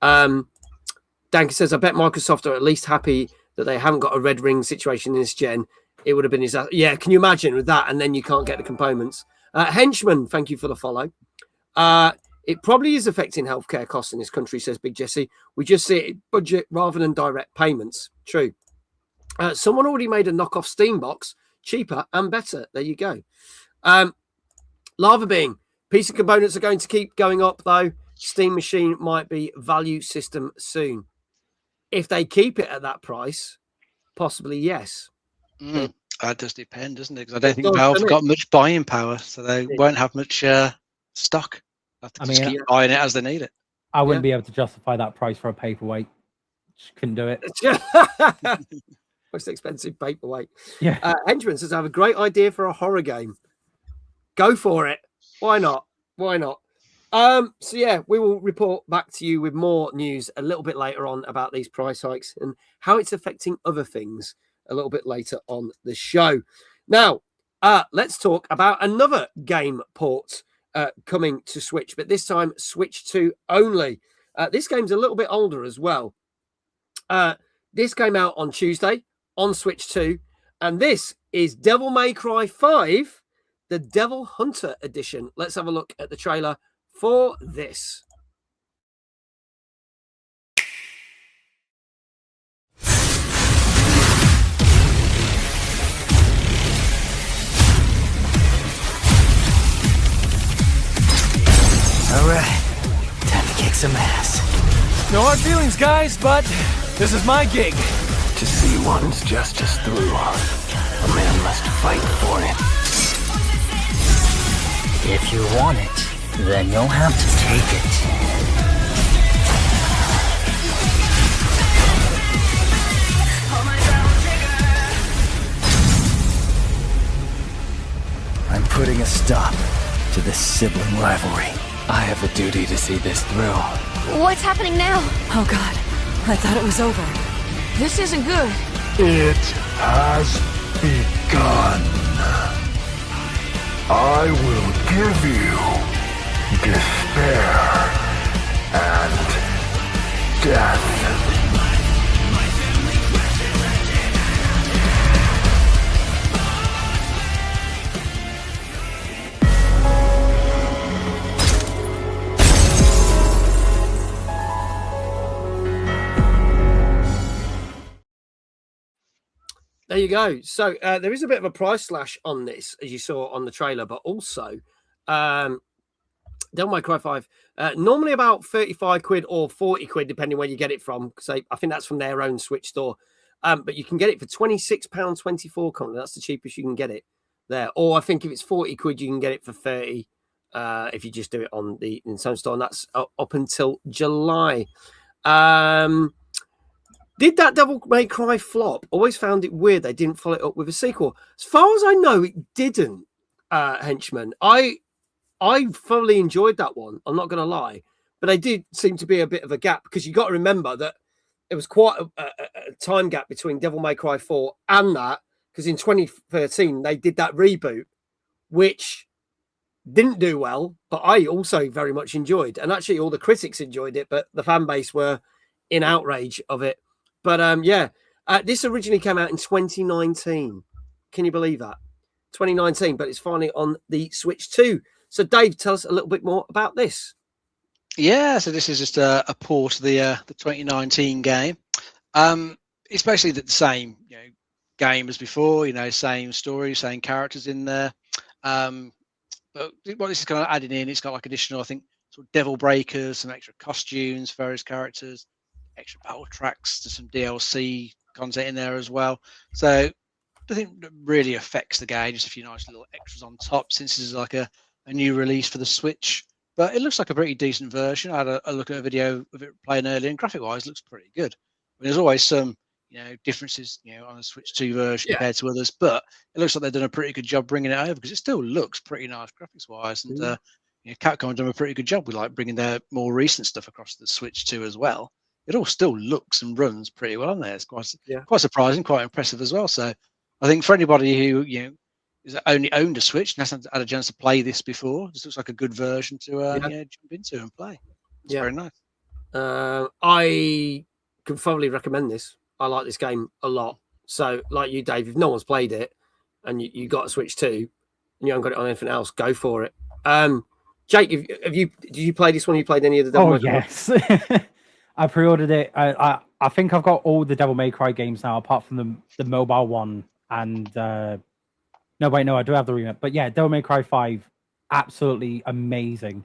Danke says, I bet Microsoft are at least happy that they haven't got a red ring situation in this gen. It would have been his. Yeah, can you imagine with that? And then you can't get the components. Henchman, thank you for the follow. It probably is affecting healthcare costs in this country, says Big Jesse. We just see it budget rather than direct payments. True. Someone already made a knockoff Steam box, cheaper and better. There you go. Lava Being, PC components are going to keep going up, though. Steam Machine might be value system soon. If they keep it at that price, possibly yes. That does depend, doesn't it? Because I don't think Valve's got much buying power, so they won't have much stock. I mean, keep buying it as they need it. I wouldn't be able to justify that price for a paperweight. Just couldn't do it. Most expensive paperweight. Yeah. Henchman says, I have a great idea for a horror game. Go for it. Why not? Why not? So yeah, we will report back to you with more news a little bit later on about these price hikes and how it's affecting other things a little bit later on the show. Now, let's talk about another game port coming to Switch, but this time Switch 2 only. This game's a little bit older as well. This came out on Tuesday on Switch 2, and this is Devil May Cry 5, the Devil Hunter Edition. Let's have a look at the trailer for this. All right, time to kick some ass. No hard feelings, guys, but this is my gig. To see one's justice through, a man must fight for it. If you want it, then you'll have to take it. I'm putting a stop to this sibling rivalry. I have a duty to see this through. What's happening now? Oh God, I thought it was over. This isn't good. It has begun. I will give you despair and death. There you go. So there is a bit of a price slash on this, as you saw on the trailer, but also Devil May Cry 5, normally about 35 quid or 40 quid, depending where you get it from, because I think that's from their own Switch store. But you can get it for £26.24 currently. That's the cheapest you can get it there. Or I think if it's 40 quid, you can get it for 30 if you just do it on the Nintendo store, and that's up until July. Did that Devil May Cry flop? Always found it weird they didn't follow it up with a sequel. As far as I know, it didn't, Henchman. I thoroughly enjoyed that one. I'm not going to lie. But there did seem to be a bit of a gap, because you got to remember that it was quite a time gap between Devil May Cry 4 and that, because in 2013, they did that reboot, which didn't do well, but I also very much enjoyed. And actually, all the critics enjoyed it, but the fan base were in outrage of it. But this originally came out in 2019. Can you believe that? 2019, but it's finally on the Switch 2. So, Dave, tell us a little bit more about this. Yeah, so this is just a port of the 2019 game. It's basically the same game as before. Same story, same characters in there. But what this is kind of adding in, it's got like additional, I think, sort of devil breakers, some extra costumes, various characters, extra battle tracks, to some DLC content in there as well. So I think that really affects the game. Just a few nice little extras on top, since this is like a new release for the Switch. But it looks like a pretty decent version. I had a look at a video of it playing earlier, and graphic-wise, it looks pretty good. There's always some differences on the Switch 2 version compared to others, but it looks like they've done a pretty good job bringing it over, because it still looks pretty nice graphics-wise, and Capcom have done a pretty good job with like bringing their more recent stuff across the Switch 2 as well. It all still looks and runs pretty well on there. It's quite surprising, quite impressive as well. So I think for anybody who has only owned a Switch and hasn't had a chance to play this before, this looks like a good version to jump into and play. It's very nice. I can thoroughly recommend this. I like this game a lot. So, like you, Dave, if no one's played it and you got a Switch 2 and you haven't got it on anything else, go for it. Jake, did you play this one? You played any of the Devil May Cry? Yes. I pre-ordered it. I think I've got all the Devil May Cry games now, apart from the mobile one. And I do have the remake. But yeah, Devil May Cry 5, absolutely amazing.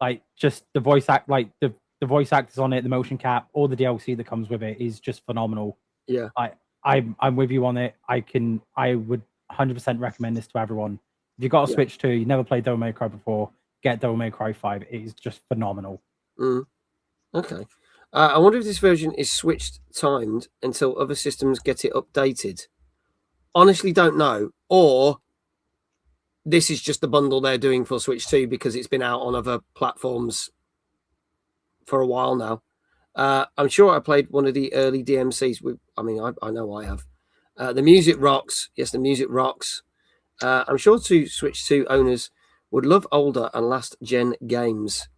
Like, just the voice act, like the voice actors on it, the motion cap, all the DLC that comes with it is just phenomenal. Yeah, I'm with you on it. I would 100% recommend this to everyone. If you've got a Switch 2, you never played Devil May Cry before, get Devil May Cry 5. It is just phenomenal. Okay. I wonder if this version is Switch timed until other systems get it updated. Honestly, don't know. Or this is just the bundle they're doing for Switch 2 because it's been out on other platforms for a while now. I'm sure I played one of the early DMCs. I know I have. The music rocks. Yes, the music rocks. I'm sure Switch 2 owners would love older and last-gen games.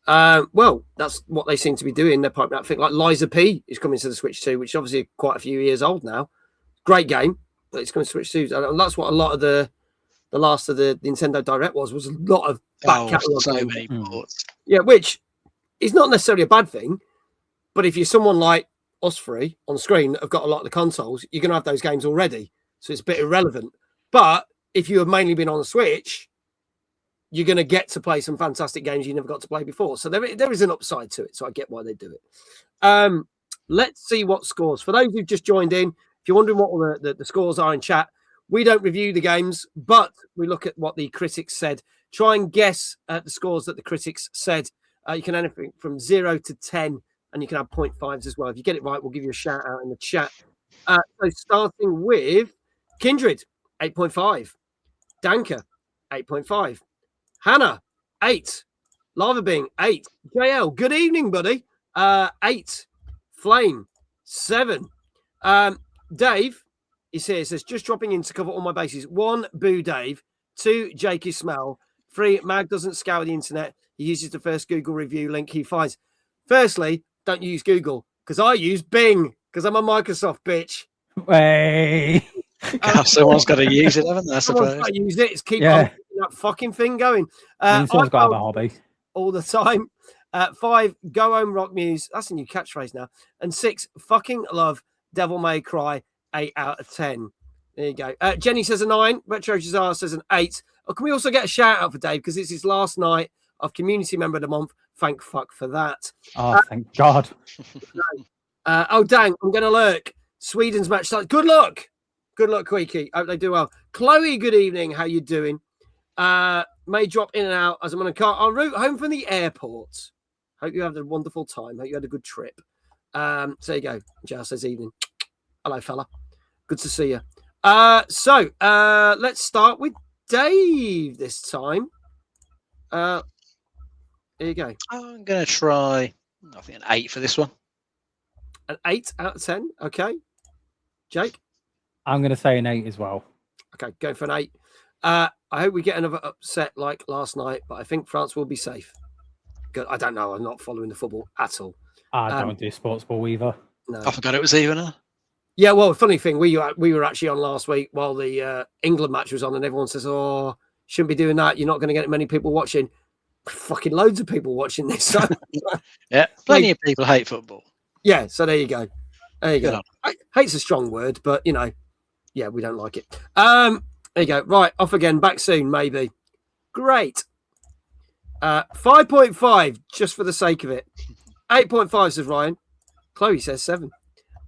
Well, that's what they seem to be doing. They're piping out. I think like Liza P is coming to the Switch 2, which is obviously quite a few years old now. Great game, but it's coming to Switch 2. And that's what a lot of the last of the Nintendo Direct was a lot of back catalog. So many ports. Yeah, which is not necessarily a bad thing, but if you're someone like us three on screen that have got a lot of the consoles, you're going to have those games already. So it's a bit irrelevant. But if you have mainly been on the Switch, you're going to get to play some fantastic games you never got to play before. So there is an upside to it. So I get why they do it. Let's see what scores. For those who've just joined in, if you're wondering what all the scores are in chat, we don't review the games, but we look at what the critics said. Try and guess the scores that the critics said. You can anything from 0 to 10, and you can have 0.5s as well. If you get it right, we'll give you a shout out in the chat. So starting with Kindred, 8.5. Danker, 8.5. Hannah, 8. Lava Bing, 8. JL, good evening, buddy. 8. Flame, 7. Dave is here. Says, just dropping in to cover all my bases. 1, boo Dave. 2, Jake is smell. 3, Mag doesn't scour the internet. He uses the first Google review link he finds. Firstly, don't use Google, because I use Bing, because I'm a Microsoft bitch. Hey. Someone's got to use it, haven't they? I suppose. Someone's got to use it. It's keep that fucking thing going. Someone's got to have a hobby. All the time. 5, go home, rock muse. That's a new catchphrase now. And 6, fucking love Devil May Cry. 8 out of 10. There you go. Jenny says a 9. Retro Jazar says an 8. Oh, can we also get a shout out for Dave, because it's his last night of Community Member of the Month. Thank fuck for that. Oh, thank God. Oh, dang. I'm going to lurk. Sweden's match starts. Good luck. Good luck, Queeky. Hope they do well. Chloe, good evening. How you doing? May drop in and out as I'm on a car en route home from the airport. Hope you had a wonderful time. Hope you had a good trip. So there you go. Giles says evening. Hello, fella. Good to see you. So let's start with Dave this time. Here you go. I'm going to try, I think, an 8 for this one. An 8 out of 10. Okay. Jake? I'm going to say an 8 as well. Okay, go for an 8. I hope we get another upset like last night, but I think France will be safe. Good. I don't know. I'm not following the football at all. I don't do sports ball either. No. I forgot it was even. Yeah, well, funny thing, we were actually on last week while the England match was on, and everyone says, "Oh, Shouldn't be doing that. You're not going to get many people watching. Fucking loads of people watching this. So, Yeah, plenty of people hate football. yeah, so there you go. There you Good go. on. Hate's a strong word, but you know, yeah, we don't like it. There you go. Right, off again. Back soon, maybe. Great. 5.5, just for the sake of it. 8.5 says Ryan. Chloe says 7.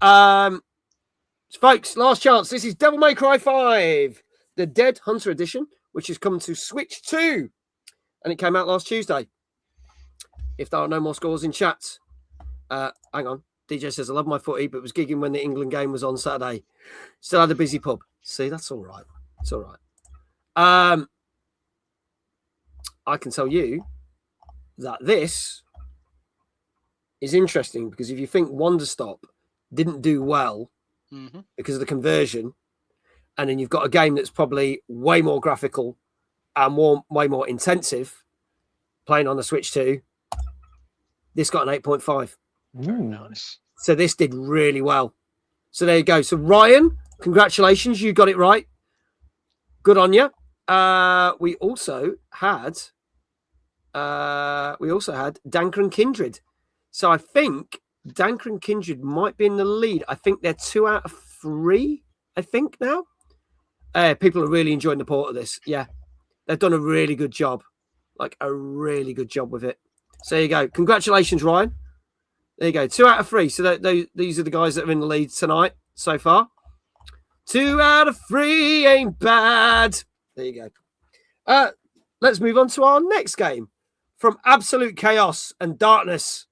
Folks, last chance. This is Devil May Cry 5, the Dead Hunter Edition, which has come to Switch 2, and it came out last Tuesday. If there are no more scores in chat, hang on. DJ says, I love my footy, but was gigging when the England game was on Saturday. Still had a busy pub. See, that's all right. It's all right. I can tell you that this is interesting because if you think Wanderstop didn't do well because of the conversion, and then you've got a game that's probably way more graphical and way more intensive playing on the Switch 2, this got an 8.5. Very nice. So this did really well. So there you go. So Ryan, congratulations, you got it right. Good on you. We also had Danker and Kindred. So I think Danker and Kindred might be in the lead. I think they're 2 out of 3. I think now. People are really enjoying the port of this. Yeah, they've done a really good job, like a really good job with it. So there you go. Congratulations, Ryan. There you go. 2 out of 3. So these are the guys that are in the lead tonight so far. 2 out of 3 ain't bad. There you go. Let's move on to our next game. From absolute chaos and darkness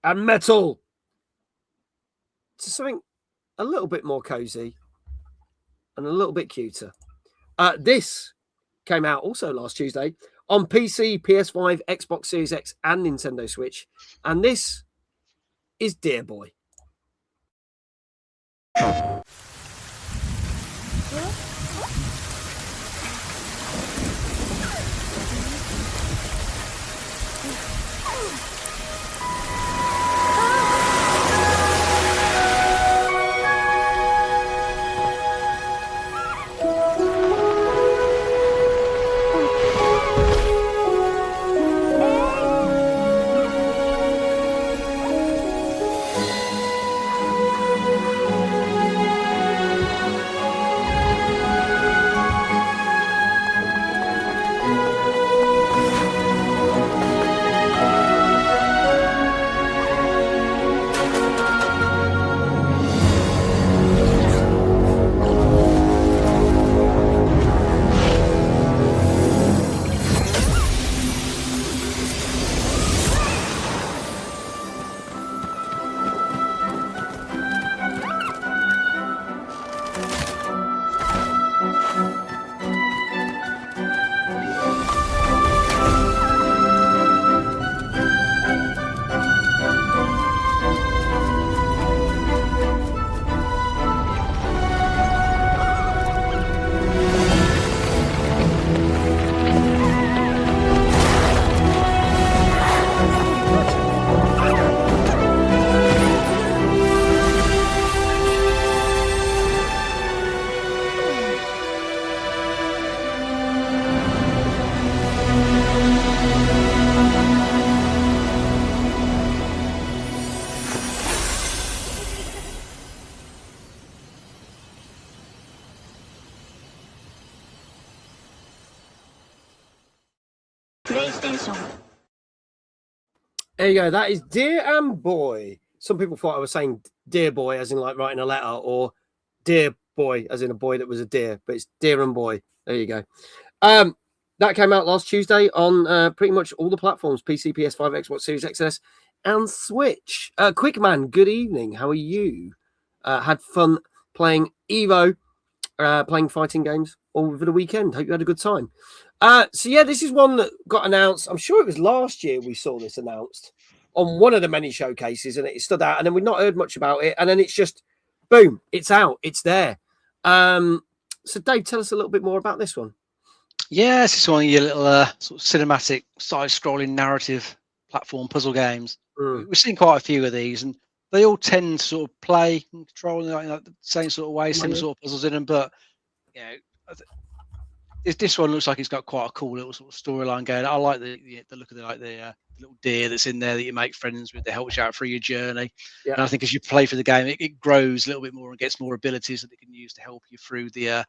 and metal to something a little bit more cozy and a little bit cuter. This came out also last Tuesday on PC, PS5, Xbox Series X, and Nintendo Switch. And this is Dear Boy. There you go. That is Dear and Boy. Some people thought I was saying Dear Boy as in like writing a letter, or Dear Boy as in a boy that was a deer, but it's Dear and Boy. There you go. That came out last Tuesday on pretty much all the platforms: PC, PS5, Xbox Series XS, and Switch. Quickman, good evening. How are you? Had fun playing Evo, playing fighting games all over the weekend. Hope you had a good time. So yeah, this is one that got announced. I'm sure it was last year we saw this announced on one of the many showcases, and it stood out. And then we've not heard much about it. And then it's just, boom, it's out, it's there. So Dave, tell us a little bit more about this one. Yes, it's one of your little sort of cinematic, side-scrolling narrative platform puzzle games. We've seen quite a few of these, and they all tend to sort of play and control in like the same sort of way, similar sort of puzzles in them. But you know, this one looks like it's got quite a cool little sort of storyline going. I like the look of the little deer that's in there that you make friends with. That helps you out through your journey. Yeah. And I think as you play through the game, it grows a little bit more and gets more abilities that it can use to help you through the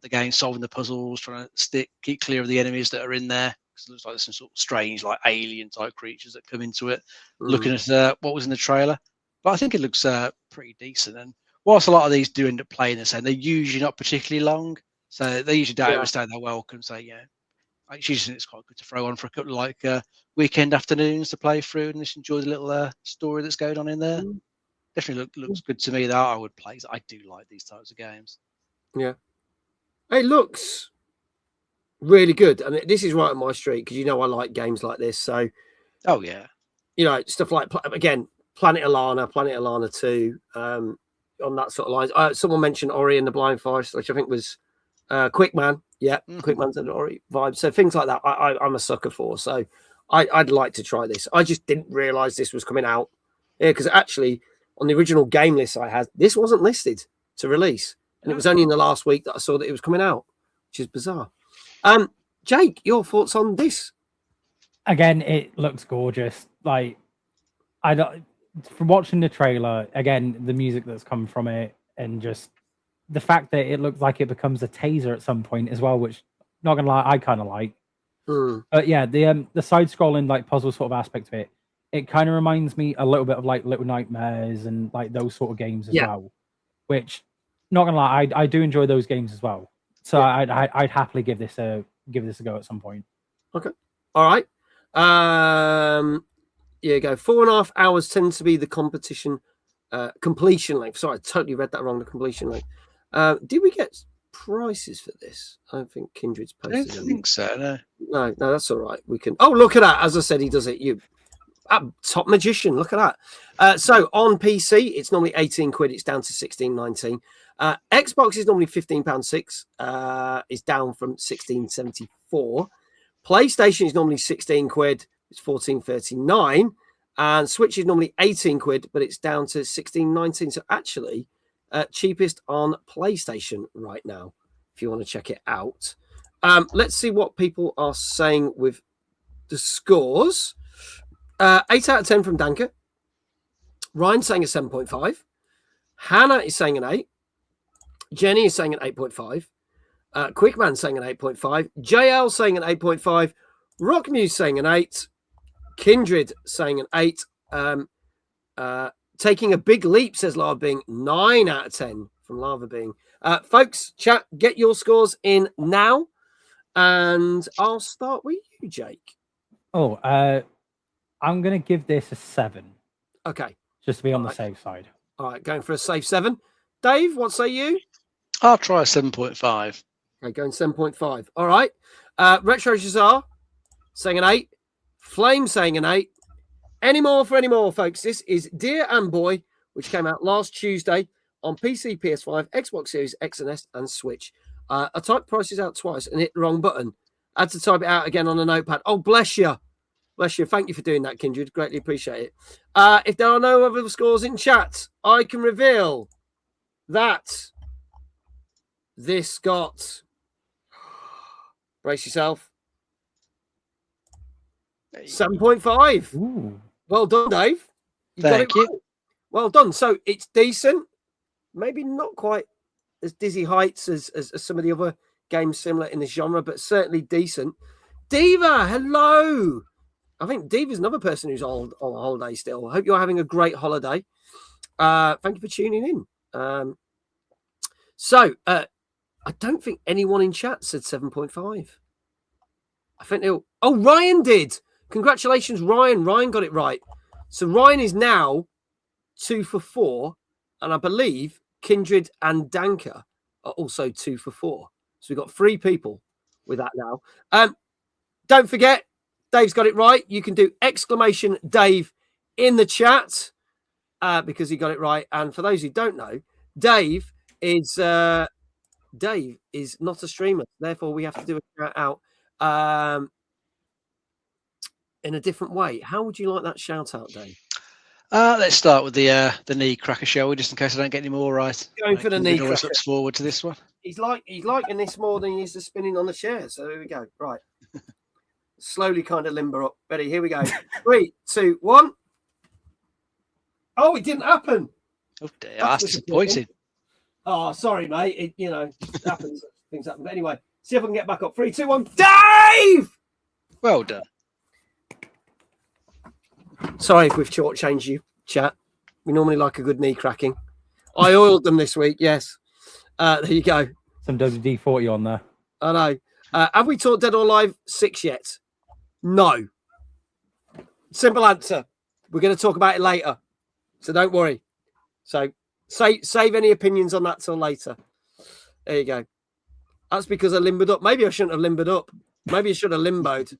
game, solving the puzzles, trying to keep clear of the enemies that are in there. Because it looks like there's some sort of strange, like alien type creatures that come into it. Looking at what was in the trailer, but I think it looks pretty decent. And whilst a lot of these do end up playing the same, they're usually not particularly long. So they usually don't overstay their welcome. So I usually think it's quite good to throw on for a couple of weekend afternoons to play through and just enjoy the little story that's going on in there. Definitely looks good to me. That I would play. I do like these types of games. Yeah, it looks really good, and this is right on my street because I like games like this. So, oh yeah, stuff like again, Planet Alana 2, on that sort of lines. Someone mentioned Ori and the Blind Forest, which I think was Quickman. Yeah, Quickman's an Ori vibe. So things like that, I'm a sucker for. So I'd like to try this. I just didn't realize this was coming out. Yeah, because actually on the original game list I had, this wasn't listed to release, and it was only in the last week that I saw that it was coming out, which is bizarre. Jake, your thoughts on this? Again, it looks gorgeous. Like, from watching the trailer, again, the music that's come from it, and just the fact that it looks like it becomes a taser at some point as well, which, not gonna lie, I kind of like. But yeah, the side-scrolling like puzzle sort of aspect of it, it kind of reminds me a little bit of like Little Nightmares and like those sort of games as well. Which, not gonna lie, I do enjoy those games as well. So I'd happily give this a go at some point. Okay, all right. You go 4.5 hours tends to be the competition completion length. Sorry, I totally read that wrong. The completion length. Did we get prices for this? I don't think Kindred's posted. I don't think so. No, that's all right. We can. Oh, look at that! As I said, he does it. You top magician. Look at that. So on PC, it's normally 18 quid. It's down to 16.19. Xbox is normally £15.6. It's down from 16.74. PlayStation is normally 16 quid. It's 14.39. And Switch is normally 18 quid, but it's down to 16.19. So actually, cheapest on PlayStation right now, if you want to check it out. Let's see what people are saying with the scores. 8 out of 10 from Danka. Ryan saying a 7.5. Hannah is saying an 8. Jenny is saying an 8.5. Quickman saying an 8.5. JL saying an 8.5. Rockmuse saying an 8. Kindred saying an 8. Taking a big leap, says Lava Being. 9 out of 10 from Lava Being. Folks, chat, get your scores in now. And I'll start with you, Jake. Oh, I'm going to give this a 7. Okay. Just to be on the safe side. All right, going for a safe 7. Dave, what say you? I'll try a 7.5. Okay, going 7.5. All right. Retro Shazar saying an 8. Flame saying an 8. Any more for any more, folks? This is Dear and Boy, which came out last Tuesday on PC, PS5, Xbox Series X and S, and Switch. I typed prices out twice and hit the wrong button. I had to type it out again on a notepad. Oh, bless you. Bless you. Thank you for doing that, Kindred. Greatly appreciate it. If there are no other scores in chat, I can reveal that this got... Brace yourself. 7.5. Ooh. Well done, Dave. Thank you. Right. Well done. So it's decent. Maybe not quite as dizzy heights as some of the other games similar in the genre, but certainly decent. Diva, hello. I think Diva's another person who's on holiday still. I hope you're having a great holiday. Thank you for tuning in. I don't think anyone in chat said 7.5. I think they'll... Oh, Ryan did. Congratulations, Ryan. Ryan got it right. So Ryan is now 2 for 4. And I believe Kindred and Danka are also 2 for 4. So we've got 3 people with that now. Don't forget, Dave's got it right. You can do exclamation Dave in the chat because he got it right. And for those who don't know, Dave is not a streamer. Therefore, we have to do a shout out in a different way. How would you like that shout out, Dave? Let's start with the knee cracker, shall we? Just in case I don't get any more right. Going for the knee cracker. Always looks forward to this one. He's liking this more than he is the spinning on the chair. So here we go. Right. Slowly kind of limber up. Ready? Here we go. 3, 2, 1. Oh, it didn't happen. Oh dear, that's disappointing. Oh, sorry, mate. It happens. Things happen. But anyway, see if I can get back up. 3, 2, 1. Dave! Well done. Sorry if we've shortchanged you, chat. We normally like a good knee cracking. I oiled them this week, yes. There you go. Some WD-40 on there. I know. Have we talked Dead or Alive 6 yet? No. Simple answer. We're going to talk about it later. So don't worry. So save any opinions on that till later. There you go. That's because I limbered up. Maybe I shouldn't have limbered up. Maybe I should have limboed.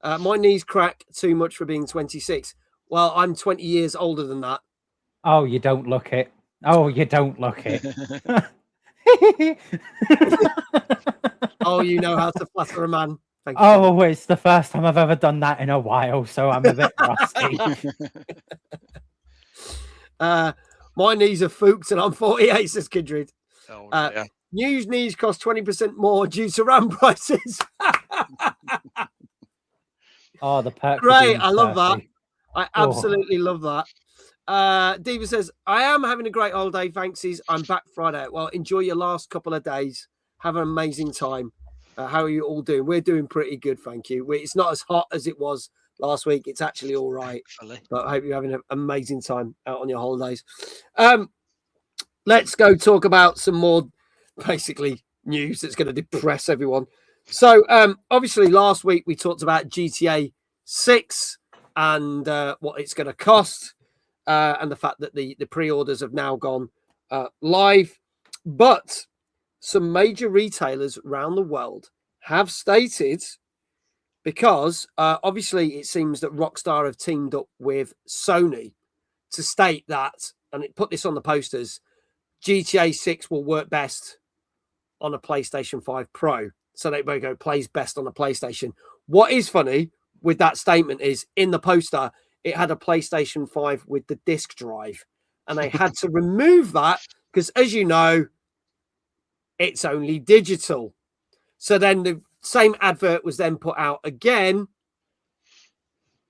My knees crack too much for being 26. Well, I'm 20 years older than that. Oh, you don't look it. Oh, you don't look it. Oh, you know how to flatter a man. Thank you. Oh, it's the first time I've ever done that in a while, so I'm a bit rusty. My knees are fooked and I'm 48, says Kindred. Oh, yeah. News knees cost 20% more due to RAM prices. Oh, the perks. Great. I love that. I absolutely love that. Diva says, I am having a great holiday. Thanksies. I'm back Friday. Well, enjoy your last couple of days. Have an amazing time. How are you all doing? We're doing pretty good. Thank you. It's not as hot as it was last week. It's actually all right. But I hope you're having an amazing time out on your holidays. Let's go talk about some more basically news that's going to depress everyone. So obviously last week we talked about GTA 6 and what it's going to cost and the fact that the pre-orders have now gone live. But some major retailers around the world have stated, because obviously it seems that Rockstar have teamed up with Sony to state that, and it put this on the posters, GTA 6 will work best on a PlayStation 5 Pro. So they both go plays best on a PlayStation. What is funny with that statement is in the poster, it had a PlayStation 5 with the disc drive. And they had to remove that because, as you know, it's only digital. So then the same advert was then put out again,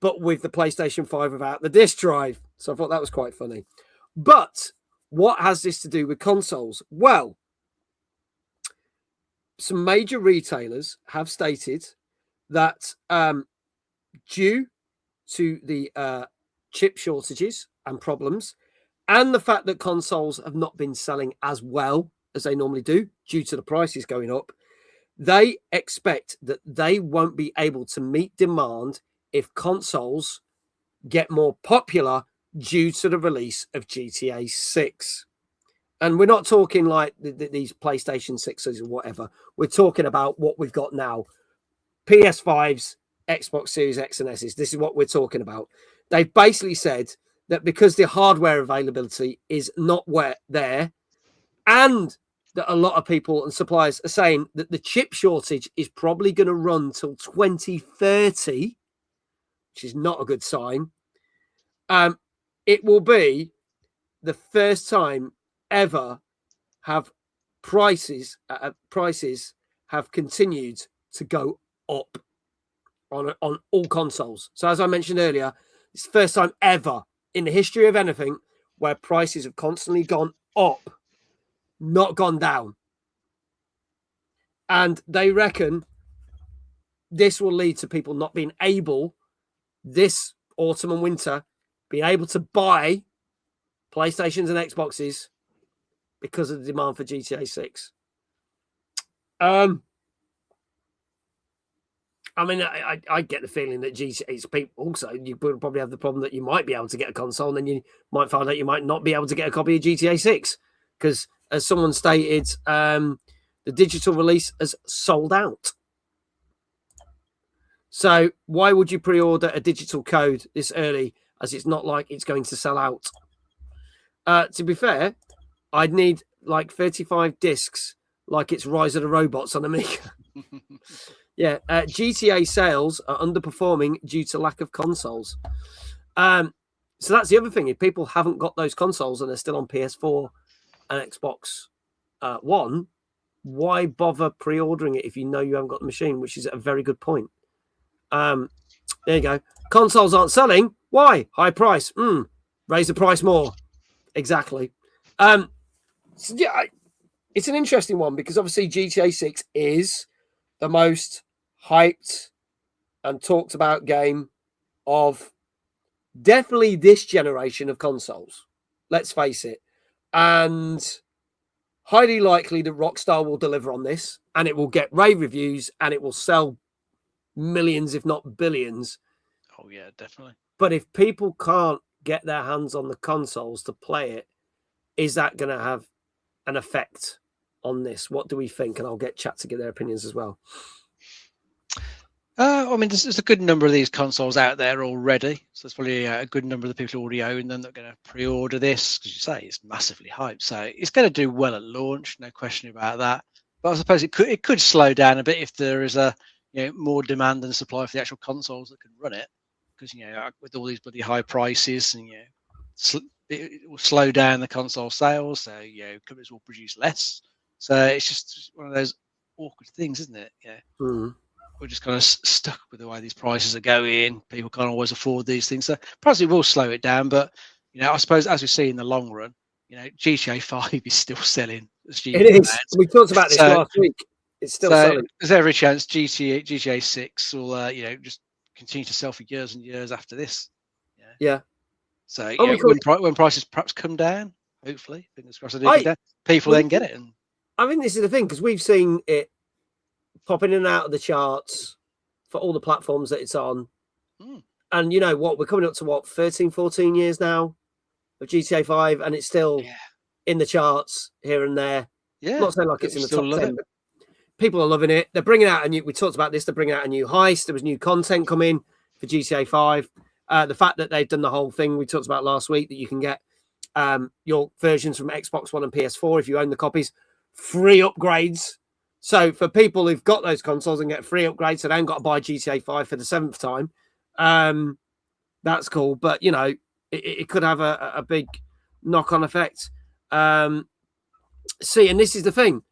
but with the PlayStation 5 without the disc drive. So I thought that was quite funny. But what has this to do with consoles? Well, some major retailers have stated that due to the chip shortages and problems and the fact that consoles have not been selling as well as they normally do due to the prices going up, they expect that they won't be able to meet demand if consoles get more popular due to the release of GTA 6. And we're not talking like these PlayStation 6s or whatever. We're talking about what we've got now. PS5s, Xbox Series X and S's. This is what we're talking about. They've basically said that because the hardware availability is not there, and that a lot of people and suppliers are saying that the chip shortage is probably going to run till 2030, which is not a good sign. It will be the first time ever have prices have continued to go up on all consoles. So as I mentioned earlier, it's the first time ever in the history of anything where prices have constantly gone up, not gone down. And they reckon this will lead to people not being able, this autumn and winter, being able to buy PlayStations and Xboxes because of the demand for GTA 6. I mean, I get the feeling that GTA people also, you would probably have the problem that you might be able to get a console and then you might find out you might not be able to get a copy of GTA 6 because, as someone stated, the digital release has sold out. So why would you pre-order a digital code this early, as it's not like it's going to sell out? To be fair, I'd need like 35 discs, like it's Rise of the Robots on Amiga. Yeah, GTA sales are underperforming due to lack of consoles. So that's the other thing. If people haven't got those consoles and they're still on PS4 and Xbox One, why bother pre-ordering it if you know you haven't got the machine, which is a very good point. There you go. Consoles aren't selling. Why? High price. Raise the price more. Exactly. So yeah, it's an interesting one because obviously GTA 6 is the most hyped and talked about game of definitely this generation of consoles. Let's face it. And highly likely that Rockstar will deliver on this and it will get rave reviews and it will sell millions, if not billions. Oh, yeah, definitely. But if people can't get their hands on the consoles to play it, is that going to have an effect on this? What do we think? And I'll get chat to get their opinions as well. I mean, there's a good number of these consoles out there already. So there's probably a good number of the people who already own them that are going to pre-order this. Because you say it's massively hyped. So it's going to do well at launch, no question about that. But I suppose it could slow down a bit if there is more demand than supply for the actual consoles that can run it. Because, with all these bloody high prices and, it will slow down the console sales. So, companies will produce less. So it's just one of those awkward things, isn't it? Yeah. Mm. We're just kind of stuck with the way these prices are going. People can't always afford these things. So probably will slow it down. But, I suppose as we see in the long run, GTA 5 is still selling. It is. We talked about this last week. It's still selling. There's every chance GTA 6 will, just continue to sell for years and years after this. Yeah. So when prices perhaps come down, hopefully, fingers crossed, people then get it. And I think this is the thing because we've seen it popping in and out of the charts for all the platforms that it's on. And you know what? We're coming up to 13, 14 years now of GTA 5, and it's still in the charts here and there. Yeah. Not saying like it's in the top 10, but people are loving it. They're bringing out we talked about this, they're bringing out a new heist. There was new content coming for GTA 5. The fact that they've done the whole thing we talked about last week, that you can get your versions from Xbox One and PS4 if you own the copies, free upgrades. So for people who've got those consoles and get free upgrades, so they haven't got to buy GTA 5 for the 7th time, that's cool. But, it could have a big knock-on effect. And this is the thing.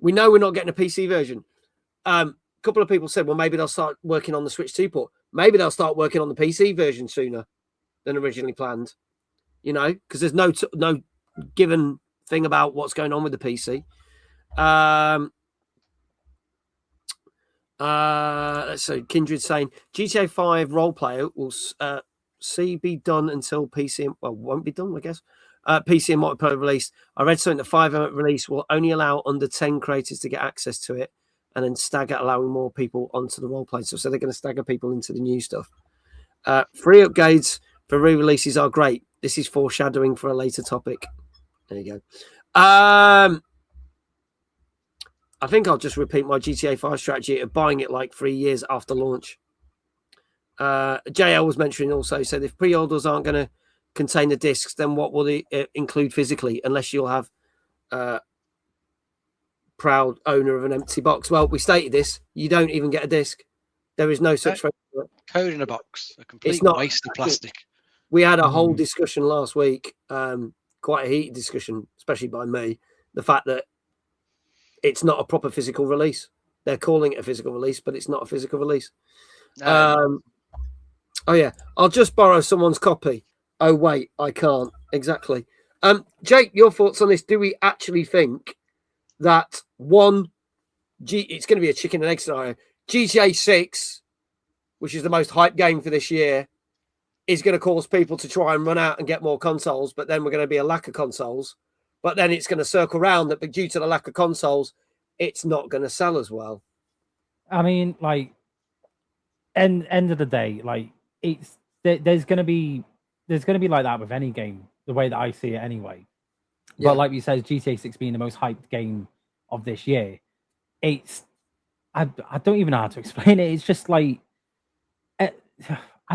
We know we're not getting a PC version. A couple of people said, well, maybe they'll start working on the Switch 2 port. Maybe they'll start working on the PC version sooner than originally planned, because there's no given thing about what's going on with the PC. So Kindred saying GTA 5 role player will be done until PC won't be done, I guess. PC and multiplayer release. I read something the 5 release will only allow under 10 creators to get access to it, and then stagger allowing more people onto the role play. So they're going to stagger people into the new stuff. Free upgrades for re-releases are great. This is foreshadowing for a later topic. There you go. I think I'll just repeat my GTA 5 strategy of buying it like 3 years after launch. JL was mentioning also, said if pre-orders aren't going to contain the discs, then what will they include physically? Unless you'll have proud owner of an empty box. Well, we stated this. You don't even get a disc. There is no such thing. Code in a box. A complete waste of plastic. We had a whole discussion last week, quite a heated discussion, especially by me. The fact that it's not a proper physical release. They're calling it a physical release, but it's not a physical release. Oh, yeah. I'll just borrow someone's copy. Oh, wait, I can't. Exactly. Jake, your thoughts on this? Do we actually think that it's going to be a chicken and egg scenario? GTA 6, which is the most hyped game for this year, is going to cause people to try and run out and get more consoles, but then we're going to be a lack of consoles. But then it's going to circle around that, but due to the lack of consoles, it's not going to sell as well. I mean, end of the day, there's going to be like that with any game, the way that I see it anyway. Yeah. But like you said, GTA 6 being the most hyped game of this year, I don't even know how to explain it. It's just I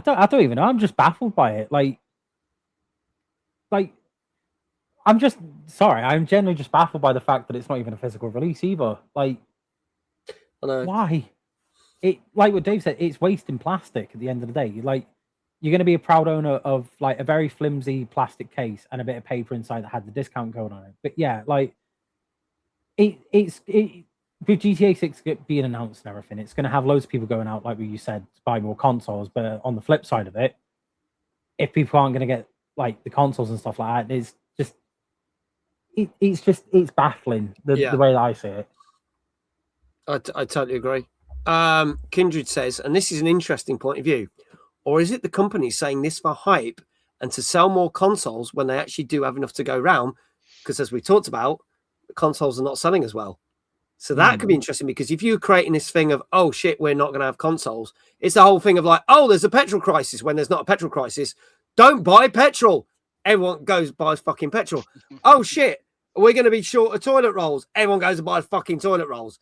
don't even know. I'm just baffled by it. I'm just sorry. I'm generally just baffled by the fact that it's not even a physical release either. I know. Why? Like what Dave said, it's wasting plastic at the end of the day. You're going to be a proud owner of a very flimsy plastic case and a bit of paper inside that had the discount code on it. But yeah, It's with GTA 6 being announced and everything, it's going to have loads of people going out, like you said, to buy more consoles. But on the flip side of it, if people aren't going to get like the consoles and stuff like that, it's just it's baffling the way that I see it. I totally agree. Kindred says, and this is an interesting point of view, or is it the company saying this for hype and to sell more consoles when they actually do have enough to go round? Because as we talked about, the consoles are not selling as well. So that could be interesting, because if you're creating this thing of, oh shit, we're not going to have consoles, it's the whole thing of like, oh, there's a petrol crisis when there's not a petrol crisis. Don't buy petrol. Everyone goes buys fucking petrol. Oh shit, we're going to be short of toilet rolls. Everyone goes and buys fucking toilet rolls.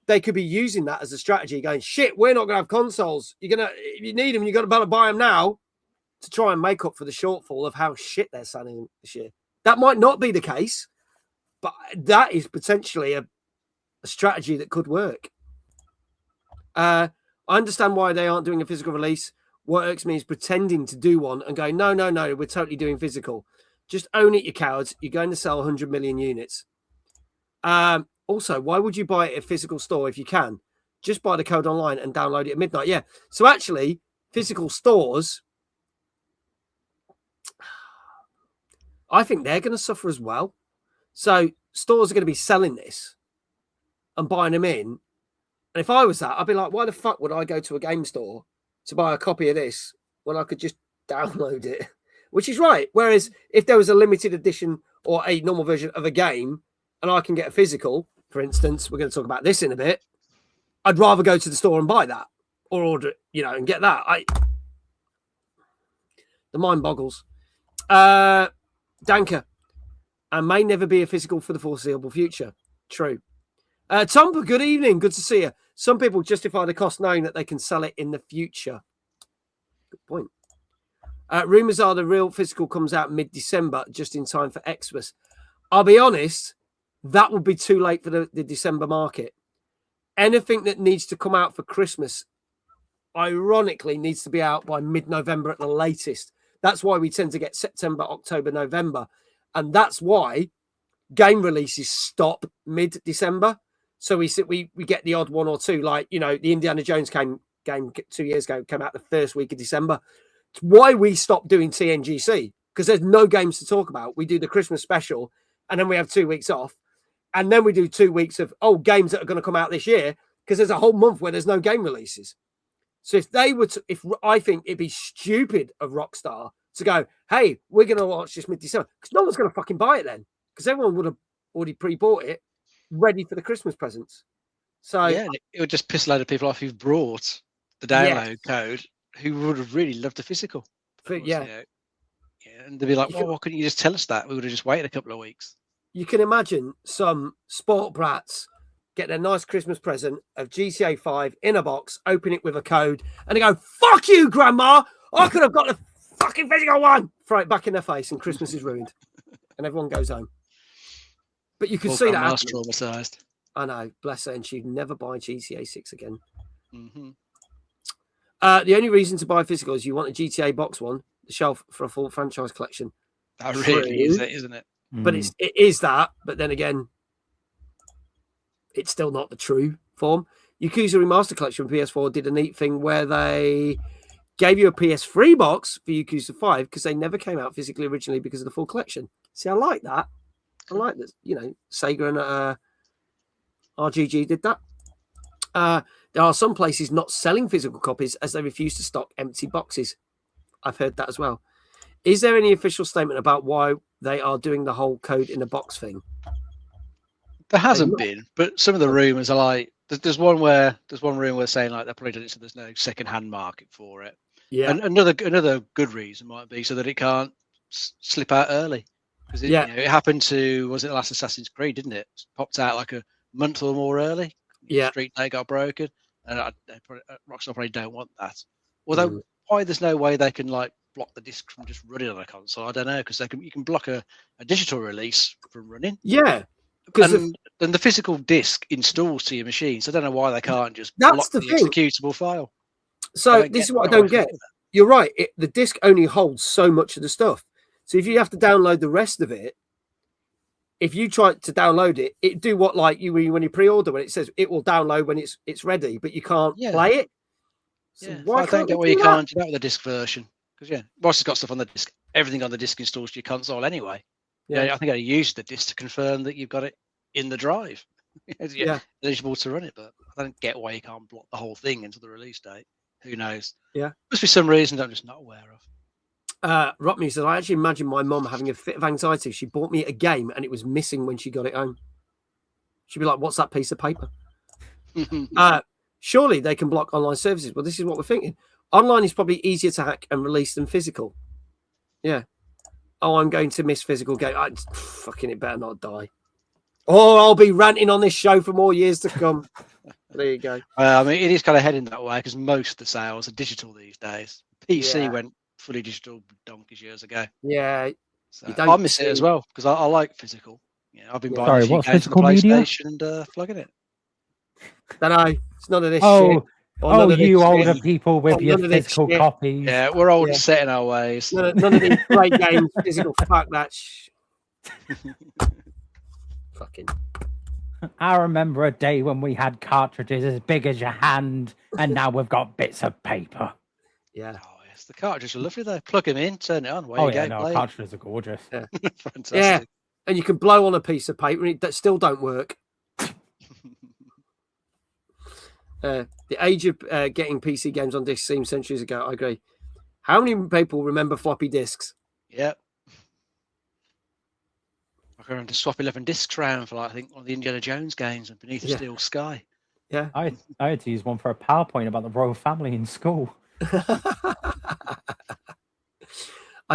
They could be using that as a strategy, going, shit, we're not going to have consoles. If you need them, you got to better buy them now, to try and make up for the shortfall of how shit they're selling this year. That might not be the case, but that is potentially a strategy that could work. I understand why they aren't doing a physical release. What irks me is pretending to do one and going, no, we're totally doing physical. Just own it, you cowards. You're going to sell 100 million units. Also, why would you buy it at a physical store if you can? Just buy the code online and download it at midnight. Yeah. So actually, physical stores, I think they're going to suffer as well. So stores are going to be selling this and buying them in. And if I was that, I'd be like, why the fuck would I go to a game store to buy a copy of this when I could just download it? Which is right. Whereas if there was a limited edition or a normal version of a game and I can get a physical, for instance, we're going to talk about this in a bit, I'd rather go to the store and buy that or order it, and get that. The mind boggles. Danker, and may never be a physical for the foreseeable future. True. Tompa, good evening. Good to see you. Some people justify the cost knowing that they can sell it in the future. Good point. Rumors are the real physical comes out mid-December, just in time for Xmas. I'll be honest, that would be too late for the December market. Anything that needs to come out for Christmas, ironically, needs to be out by mid-November at the latest. That's why we tend to get September, October, November. And that's why game releases stop mid-December. So we get the odd one or two, like, the Indiana Jones game 2 years ago came out the first week of December. It's why we stopped doing TNGC, because there's no games to talk about. We do the Christmas special, and then we have 2 weeks off. And then we do 2 weeks of, games that are going to come out this year, because there's a whole month where there's no game releases. So I think it'd be stupid of Rockstar to go, hey, we're going to launch this mid-December, because no one's going to fucking buy it then, because everyone would have already pre-bought it, ready for the Christmas presents. So yeah, it would just piss a load of people off who've brought the download code, who would have really loved the physical. Yeah, and they'd be like, well, why couldn't you just tell us that? We would have just waited a couple of weeks. You can imagine some sport brats get their nice Christmas present of GTA 5 in a box, open it with a code, and they go, fuck you, Grandma! I could have got the fucking physical one! Throw it back in their face, and Christmas is ruined. And everyone goes home. But you can see that happening. Traumatized. I know, bless her, and she'd never buy GTA 6 again. Mm-hmm. The only reason to buy physical is you want a GTA box one, the shelf for a full franchise collection. That really is it, isn't it? But it is that. But then again, it's still not the true form. Yakuza Remaster Collection from PS4 did a neat thing where they gave you a PS3 box for Yakuza 5 because they never came out physically originally because of the full collection. See, I like that. I like that. Sega and RGG did that. There are some places not selling physical copies as they refuse to stock empty boxes. I've heard that as well. Is there any official statement about why they are doing the whole code in a box thing? There hasn't been, but some of the rumors are like, there's one rumor saying like they're probably doing it so there's no second-hand market for it. Yeah. And another good reason might be so that it can't slip out early. Because it happened to, was it the last Assassin's Creed, didn't it? Popped out like a month or more early. Yeah. Street day got broken. And Rockstar probably don't want that. Although, why there's no way they can like block the disc from just running on a console, I don't know, because you can block a digital release from running. Yeah. And then the physical disc installs to your machine, so I don't know why they can't just block the executable file. So this is what I don't get. You're right. The disc only holds so much of the stuff. So if you have to download the rest of it, if you try to download it, it do what like you when you pre-order when it says it will download when it's ready, but you can't play it. So Yeah, why I can't don't get we why you do can't do that with the disc version. Because whilst it's got stuff on the disc, everything on the disc installs to your console anyway. Yeah. I think I use the disc to confirm that you've got it in the drive. Yeah. Eligible to run it, but I don't get why you can't block the whole thing into the release date. Who knows? Yeah. Must be some reason I'm just not aware of. Rodney says, I actually imagine my mum having a fit of anxiety. She bought me a game and it was missing when she got it home. She'd be like, what's that piece of paper? Surely they can block online services. Well, this is what we're thinking. Online is probably easier to hack and release than physical. Yeah. Oh, I'm going to miss physical game. Fucking it better not die. Oh, I'll be ranting on this show for more years to come. There you go. I mean, it is kind of heading that way because most of the sales are digital these days. PC went fully digital donkeys years ago. Yeah. So I miss it as well because I like physical. I've been buying a few games on the PlayStation and plugging it. Don't know. It's none of this shit. Oh, you older people with your physical copies. Yeah, we're old and set in our ways. None of these great games, physical. Fuck that. Fucking. I remember a day when we had cartridges as big as your hand, and now we've got bits of paper. Yeah. Oh, yes. The cartridges are lovely, though. Plug them in, turn it on. Cartridges are gorgeous. Yeah. Fantastic. Yeah. And you can blow on a piece of paper and it still don't work. The age of getting PC games on discs seems centuries ago. I agree. How many people remember floppy disks? Yeah. I can remember to swap 11 discs around for, I think, one of the Indiana Jones games and Beneath the Steel Sky. Yeah. I had to use one for a PowerPoint about the royal family in school. I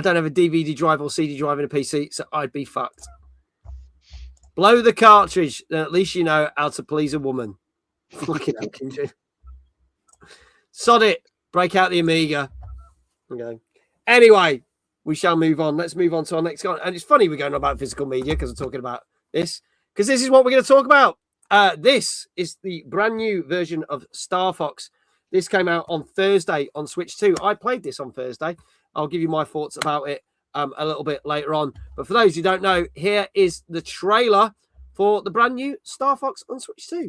don't have a DVD drive or CD drive in a PC, so I'd be fucked. Blow the cartridge, then at least you know how to please a woman. Fucking hell, King. Sod it. Break out the Amiga. Okay. Anyway, we shall move on. Let's move on to our next guy. And it's funny we're going on about physical media because we're talking about this. Because this is what we're going to talk about. This is the brand new version of Star Fox. This came out on Thursday on Switch 2. I played this on Thursday. I'll give you my thoughts about it a little bit later on. But for those who don't know, here is the trailer for the brand new Star Fox on Switch 2.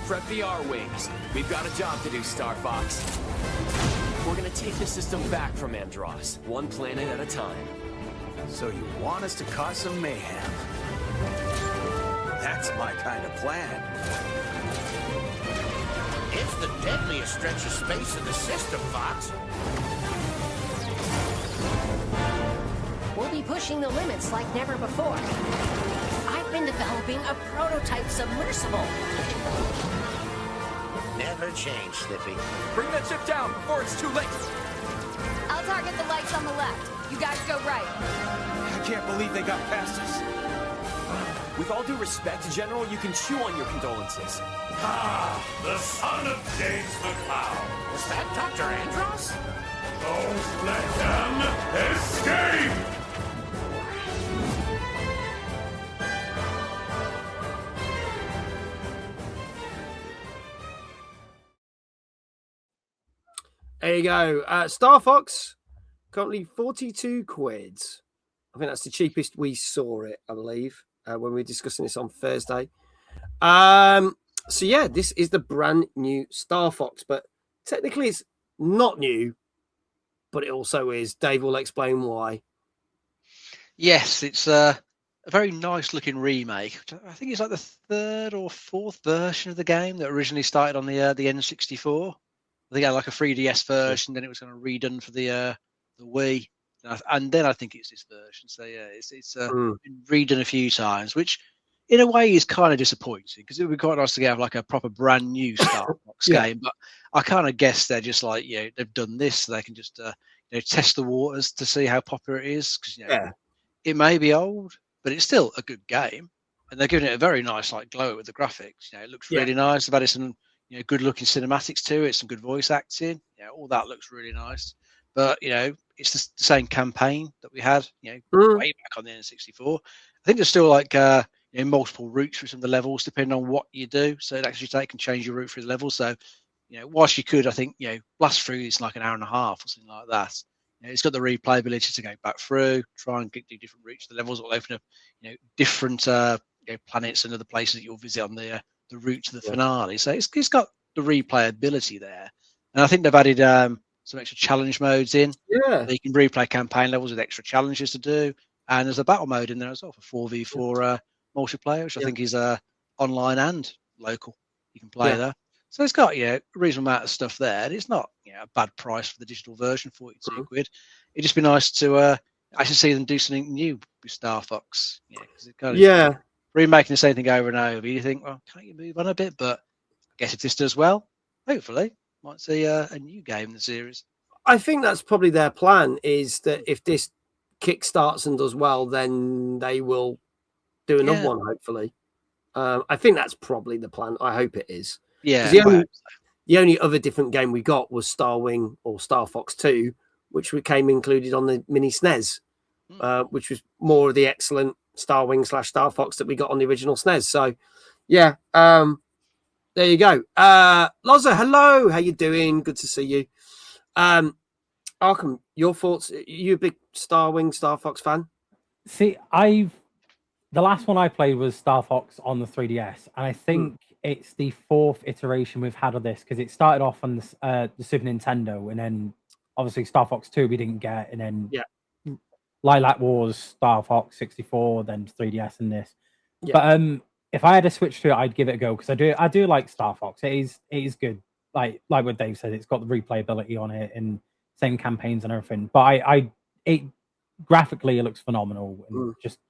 Prep the R-Wings. We've got a job to do, Star Fox. We're gonna take the system back from Andros, one planet at a time. So you want us to cause some mayhem? That's my kind of plan. It's the deadliest stretch of space in the system, Fox. We'll be pushing the limits like never before. I've been developing a prototype submersible. Never change, Slippy. Bring that ship down before it's too late. I'll target the lights on the left. You guys go right. I can't believe they got past us. With all due respect, General, you can chew on your condolences. Ah, the son of James McCloud. Was that Dr. Andros? Don't let them escape! There you go. Star Fox, currently 42 quid. I think that's the cheapest we saw it, I believe, when we were discussing this on Thursday. So, yeah, this is the brand new Star Fox, but technically it's not new, but it also is. Dave will explain why. Yes, it's a very nice looking remake. I think it's like the third or fourth version of the game that originally started on the N64. I think I had like a 3DS version, then it was kind of redone for the Wii, and then I think it's this version. So yeah, it's been redone a few times, which in a way is kind of disappointing because it would be quite nice to have like a proper brand new Star Fox game. But I kind of guess they're just like they've done this so they can just test the waters to see how popular it is because it may be old, but it's still a good game, and they're giving it a very nice like glow with the graphics. It looks really nice. They've added some good looking cinematics to it, some good voice acting. All that looks really nice. But it's the same campaign that we had, way back on the N64. I think there's still like multiple routes through some of the levels depending on what you do. So it actually can change your route through the level. So whilst you could, I think blast through this in like an hour and a half or something like that. It's got the replayability to go back through, try and do different routes. The levels will open up, different planets and other places that you'll visit on the route to the finale. So it's got the replayability there, and I think they've added some extra challenge modes in. Yeah, you can replay campaign levels with extra challenges to do, and there's a battle mode in there as well for 4v4 multiplayer, which I think is online and local. You can play there. So it's got a reasonable amount of stuff there. And it's not a bad price for the digital version, 42 quid. It'd just be nice to actually see them do something new with Star Fox. Because it kind of remaking the same thing over and over. You think, well, can't you move on a bit? But I guess if this does well, hopefully, might see a new game in the series. I think that's probably their plan, is that if this kickstarts and does well, then they will do another one, hopefully. I think that's probably the plan. I hope it is. Yeah. The only other different game we got was Star Wing or Star Fox 2, which became included on the mini SNES, which was more of the excellent Star Wing / Star Fox that we got on the original SNES. So, there you go. Loza, hello. How you doing? Good to see you. Arkham, your thoughts? Are you a big Star Wing, Star Fox fan? See, the last one I played was Star Fox on the 3DS, and I think it's the 4th iteration we've had of this, because it started off on the Super Nintendo, and then obviously Star Fox 2 we didn't get, and then Lilac Wars, Star Fox 64, then 3DS and this. But if I had to switch to it, I'd give it a go, because I do like Star Fox. It is good. Like what Dave said, it's got the replayability on it and same campaigns and everything. But it graphically it looks phenomenal, and just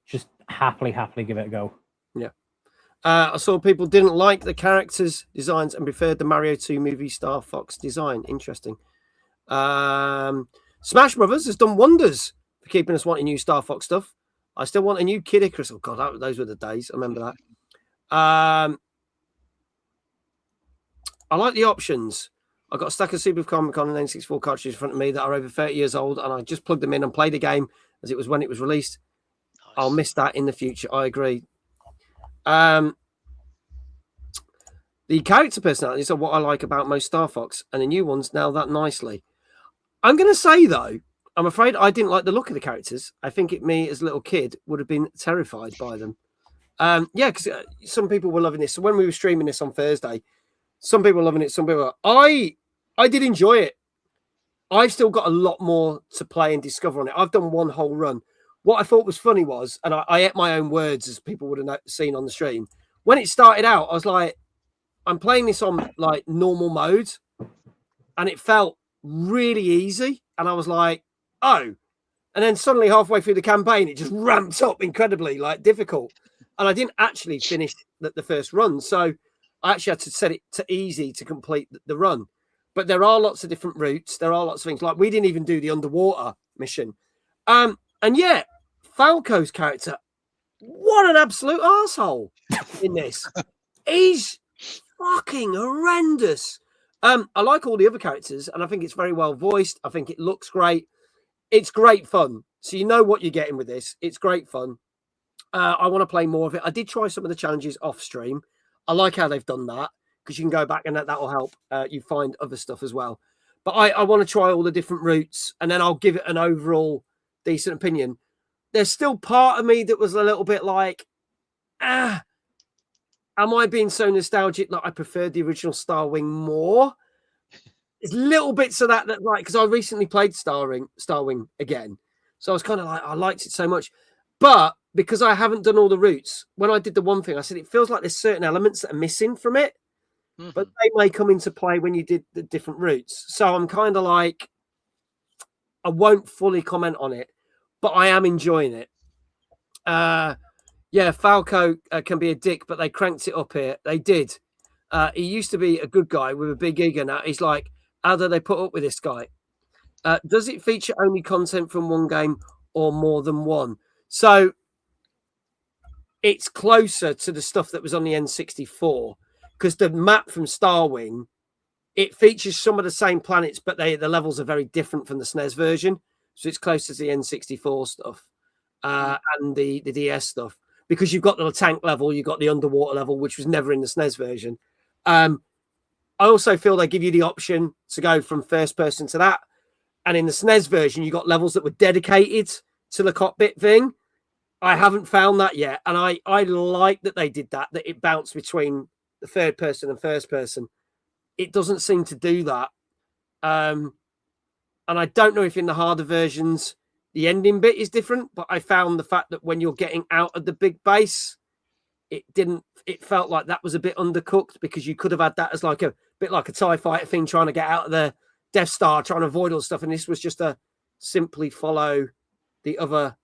just happily give it a go. Yeah. I saw people didn't like the characters' designs and preferred the Mario 2 movie Star Fox design. Interesting. Smash Brothers has done wonders for keeping us wanting new Star Fox stuff. I still want a new Kid Icarus. Oh, God, those were the days. I remember that. I like the options. I've got a stack of Super Comic-Con and N64 cartridges in front of me that are over 30 years old, and I just plugged them in and played the game as it was when it was released. Nice. I'll miss that in the future. I agree. The character personalities are what I like about most Star Fox, and the new ones nail that nicely. I'm going to say, though, I'm afraid I didn't like the look of the characters. I think me as a little kid would have been terrified by them. Because some people were loving this. So when we were streaming this on Thursday, some people were loving it. Some people were. I did enjoy it. I've still got a lot more to play and discover on it. I've done one whole run. What I thought was funny was, and I ate my own words, as people would have seen on the stream. When it started out, I was like, I'm playing this on like normal mode, and it felt really easy. And I was like, oh. And then suddenly halfway through the campaign, it just ramped up incredibly difficult. And I didn't actually finish the first run. So I actually had to set it to easy to complete the run. But there are lots of different routes. There are lots of things. Like we didn't even do the underwater mission. And yeah, Falco's character, what an absolute arsehole in this. He's fucking horrendous. I like all the other characters, and I think it's very well voiced. I think it looks great. It's great fun. So you know what you're getting with this. It's great fun. I want to play more of it. I did try some of the challenges off stream. I like how they've done that, because you can go back and that will help you find other stuff as well. But I want to try all the different routes, and then I'll give it an overall decent opinion. There's still part of me that was a little bit like, am I being so nostalgic that I preferred the original Star Wing more? It's little bits of that like, because I recently played Star Wing again. So I was kind of like, I liked it so much. But because I haven't done all the routes, when I did the one thing, I said, it feels like there's certain elements that are missing from it. Mm-hmm. But they may come into play when you did the different routes. So I'm kind of like, I won't fully comment on it, but I am enjoying it. Falco can be a dick, but they cranked it up here. They did. He used to be a good guy with a big ego. Now he's like, how do they put up with this guy? Does it feature only content from one game or more than one? So it's closer to the stuff that was on the N64, because the map from Star Wing, it features some of the same planets, but the levels are very different from the SNES version. So it's closer to the N64 stuff and the DS stuff, because you've got the tank level, you've got the underwater level, which was never in the SNES version. I also feel they give you the option to go from first person to that. And in the SNES version, you got levels that were dedicated to the cockpit thing. I haven't found that yet. And I like that they did that it bounced between the third person and first person. It doesn't seem to do that. And I don't know if in the harder versions, the ending bit is different, but I found the fact that when you're getting out of the big base, it felt like that was a bit undercooked, because you could have had that as like a bit like a TIE fighter thing, trying to get out of the Death Star, trying to avoid all the stuff. And this was just a simply follow the other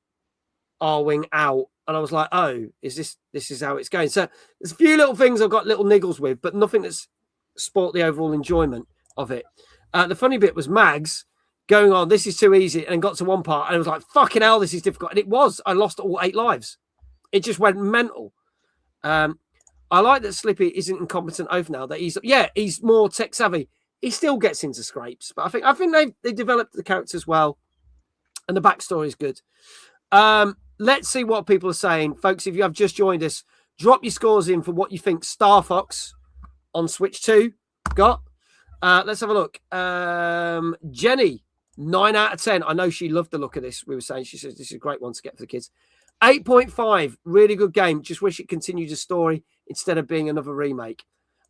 R-Wing out. And I was like, oh, this is how it's going. So there's a few little things I've got little niggles with, but nothing that's spoilt the overall enjoyment of it. The funny bit was Mags going on, this is too easy, and got to one part, and it was like, fucking hell, this is difficult. And it was. I lost all 8 lives. It just went mental. I like that Slippy isn't incompetent over now. That he's more tech savvy. He still gets into scrapes, but I think they developed the characters well, and the backstory is good. Let's see what people are saying, folks. If you have just joined us, drop your scores in for what you think Star Fox on Switch 2 got. Let's have a look. Jenny, 9 out of 10. I know she loved the look of this. We were saying, she says this is a great one to get for the kids. 8.5, really good game. Just wish it continued a story instead of being another remake.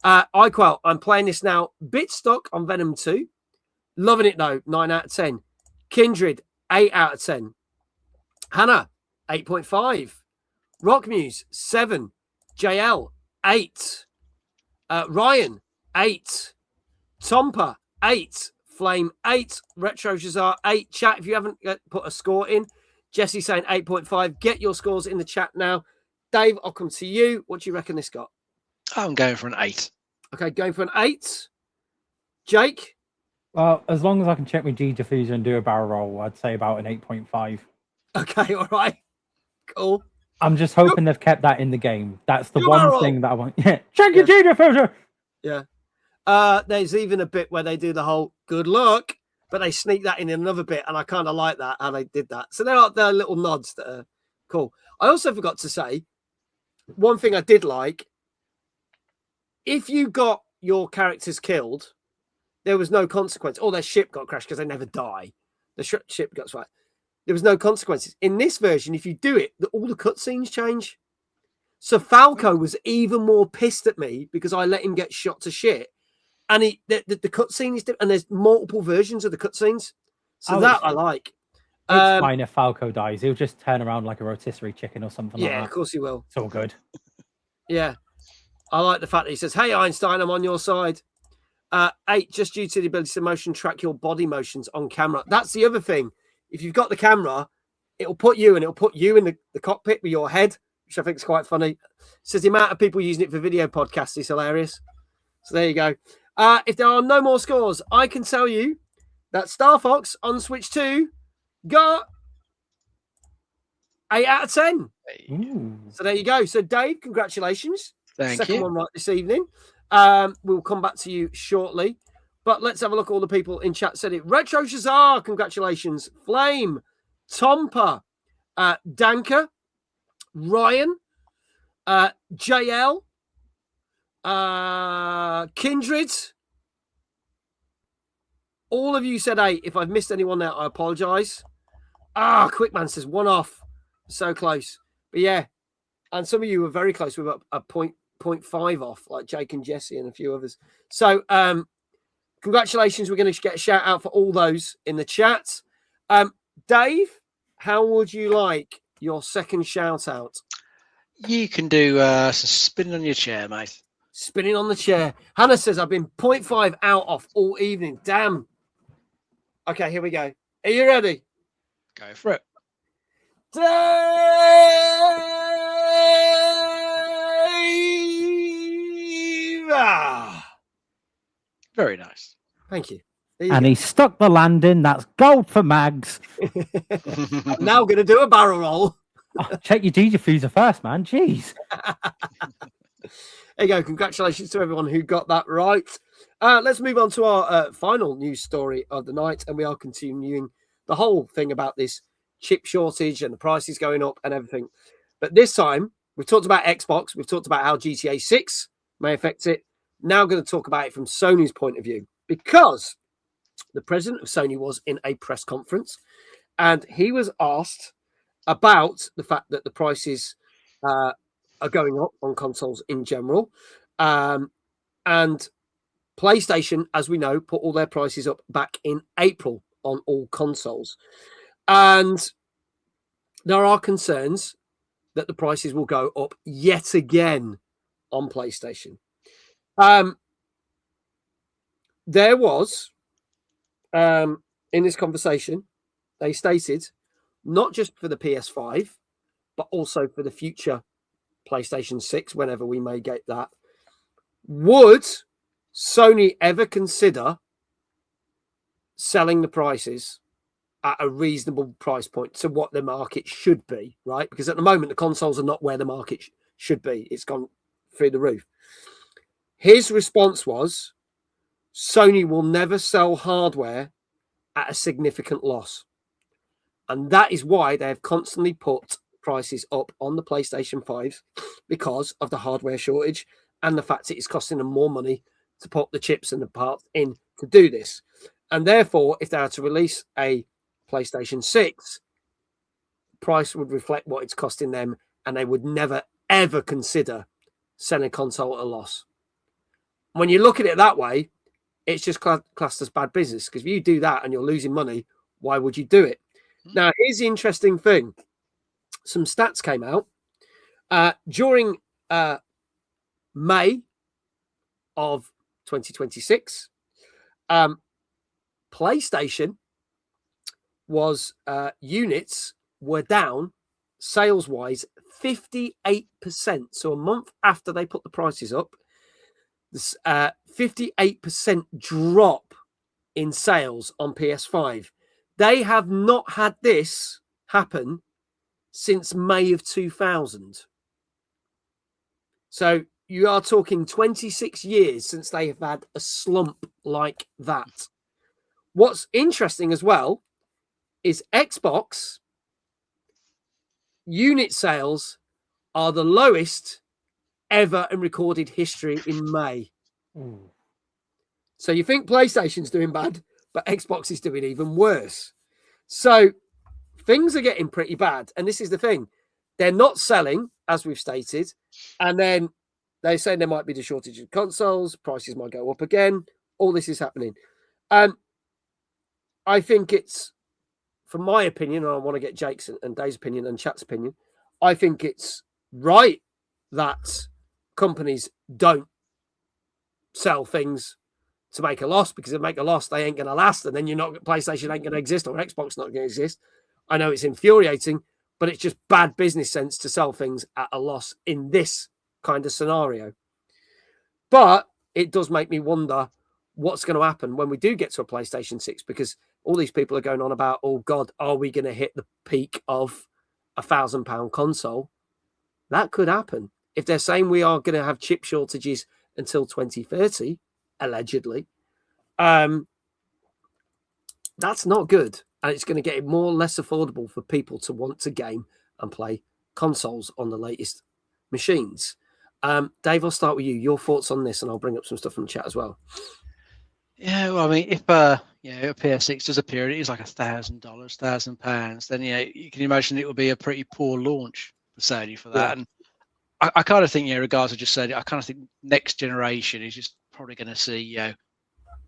iQuell, I'm playing this now. Bit stuck on Venom 2. Loving it though, 9 out of 10. Kindred, 8 out of 10. Hannah, 8.5. Rockmuse, 7. JL, 8. Ryan, 8. Tompa, 8. Flame, 8. Retro Shazar, 8. Chat, if you haven't put a score in. Jesse saying 8.5. Get your scores in the chat now. Dave, I'll come to you. What do you reckon this got? I'm going for an 8. Okay, going for an 8. Jake? Well, as long as I can check my G diffuser and do a barrel roll, I'd say about an 8.5. Okay, all right. Cool. I'm just hoping they've kept that in the game. That's the one thing that I want. Yeah, check your G diffuser! Yeah. There's even a bit where they do the whole good luck, but they sneak that in another bit, and I kind of like that, how they did that. So there are little nods that are cool. I also forgot to say, one thing I did like, if you got your characters killed, there was no consequence. Or their ship got crashed because they never die. The ship got right. There was no consequences. In this version, if you do it, all the cutscenes change. So Falco was even more pissed at me because I let him get shot to shit. And the cutscene is different, and there's multiple versions of the cutscenes. So I like. It's fine if Falco dies. He'll just turn around like a rotisserie chicken or something like that. Yeah, of course he will. It's all good. Yeah. I like the fact that he says, hey, Einstein, I'm on your side. 8, just due to the ability to motion track your body motions on camera. That's the other thing. If you've got the camera, it'll put you in the cockpit with your head, which I think is quite funny. It says the amount of people using it for video podcasts is hilarious. So there you go. If there are no more scores, I can tell you that Star Fox on Switch 2 got 8 out of 10. Ooh. So there you go. So Dave, congratulations. Thank Second you. one right this evening. We'll come back to you shortly. But let's have a look. All the people in chat said it. Retro Shazar, congratulations. Flame, Tompa, Danka, Ryan, JL, Kindred. All of you said 8. If I've missed anyone there, I apologize. Quickman says 1 off. So close. But yeah, and some of you were very close with a 0.5 off, like Jake and Jesse and a few others. So congratulations. We're going to get a shout out for all those in the chat. Dave, how would you like your second shout out? You can do some spinning on your chair, mate. Spinning on the chair. Hannah says, I've been 0.5 out off all evening. Damn. Okay, here we go. Are you ready? Go for it. Dave! Very nice. Thank you. And he stuck the landing. That's gold for Mags. I'm now going to do a barrel roll. Check your G diffuser first, man. Jeez. There you go. Congratulations to everyone who got that right. Let's move on to our final news story of the night. And we are continuing the whole thing about this chip shortage and the prices going up and everything. But this time, we've talked about Xbox. We've talked about how GTA 6 may affect it. now going to talk about it from Sony's point of view, because the president of Sony was in a press conference and he was asked about the fact that the prices are going up on consoles in general. And PlayStation, as we know, put all their prices up back in April on all consoles. And there are concerns that the prices will go up yet again on PlayStation. There was, in this conversation, they stated, not just for the PS5, but also for the future PlayStation 6, whenever we may get that, would Sony ever consider selling the prices at a reasonable price point to what the market should be, right? Because at the moment, the consoles are not where the market should be. It's gone through the roof. His response was, Sony will never sell hardware at a significant loss. And that is why they have constantly put prices up on the PlayStation 5, because of the hardware shortage and the fact that it's costing them more money to put the chips and the parts in to do this. And therefore, if they are to release a PlayStation 6, price would reflect what it's costing them, and they would never, ever consider selling a console at a loss. When you look at it that way, it's just classed as bad business, because if you do that and you're losing money, why would you do it? Now, here's the interesting thing. Some stats came out during May of 2026. PlayStation was units were down sales-wise 58%. So a month after they put the prices up, this 58% drop in sales on PS5. They have not had this happen since May of 2000. So you are talking 26 years since they have had a slump like that. What's interesting as well is Xbox unit sales are the lowest ever in recorded history in May. So you think PlayStation's doing bad, but Xbox is doing even worse. So things are getting pretty bad. And this is the thing. They're not selling, as we've stated. And then they're saying there might be the shortage of consoles. Prices might go up again. All this is happening. I think it's, from my opinion, and I want to get Jake's and Dave's opinion and chat's opinion, I think it's right that companies don't sell things to make a loss, because if they make a loss, they ain't going to last, and then PlayStation ain't going to exist, or Xbox not going to exist. I know it's infuriating, but it's just bad business sense to sell things at a loss in this kind of scenario. But it does make me wonder what's going to happen when we do get to a PlayStation 6, because all these people are going on about, oh God, are we going to hit the peak of £1,000 console? That could happen. If they're saying we are going to have chip shortages until 2030, allegedly, that's not good. And it's going to get it more or less affordable for people to want to game and play consoles on the latest machines. Dave, I'll start with you. Your thoughts on this, and I'll bring up some stuff from the chat as well. Yeah, well, I mean, if a PS6 does appear, it is like $1,000, £1,000, then you can imagine it will be a pretty poor launch for Sony for that. Yeah. And I kind of think, regards to just saying, I kind of think next generation is just probably going to see, a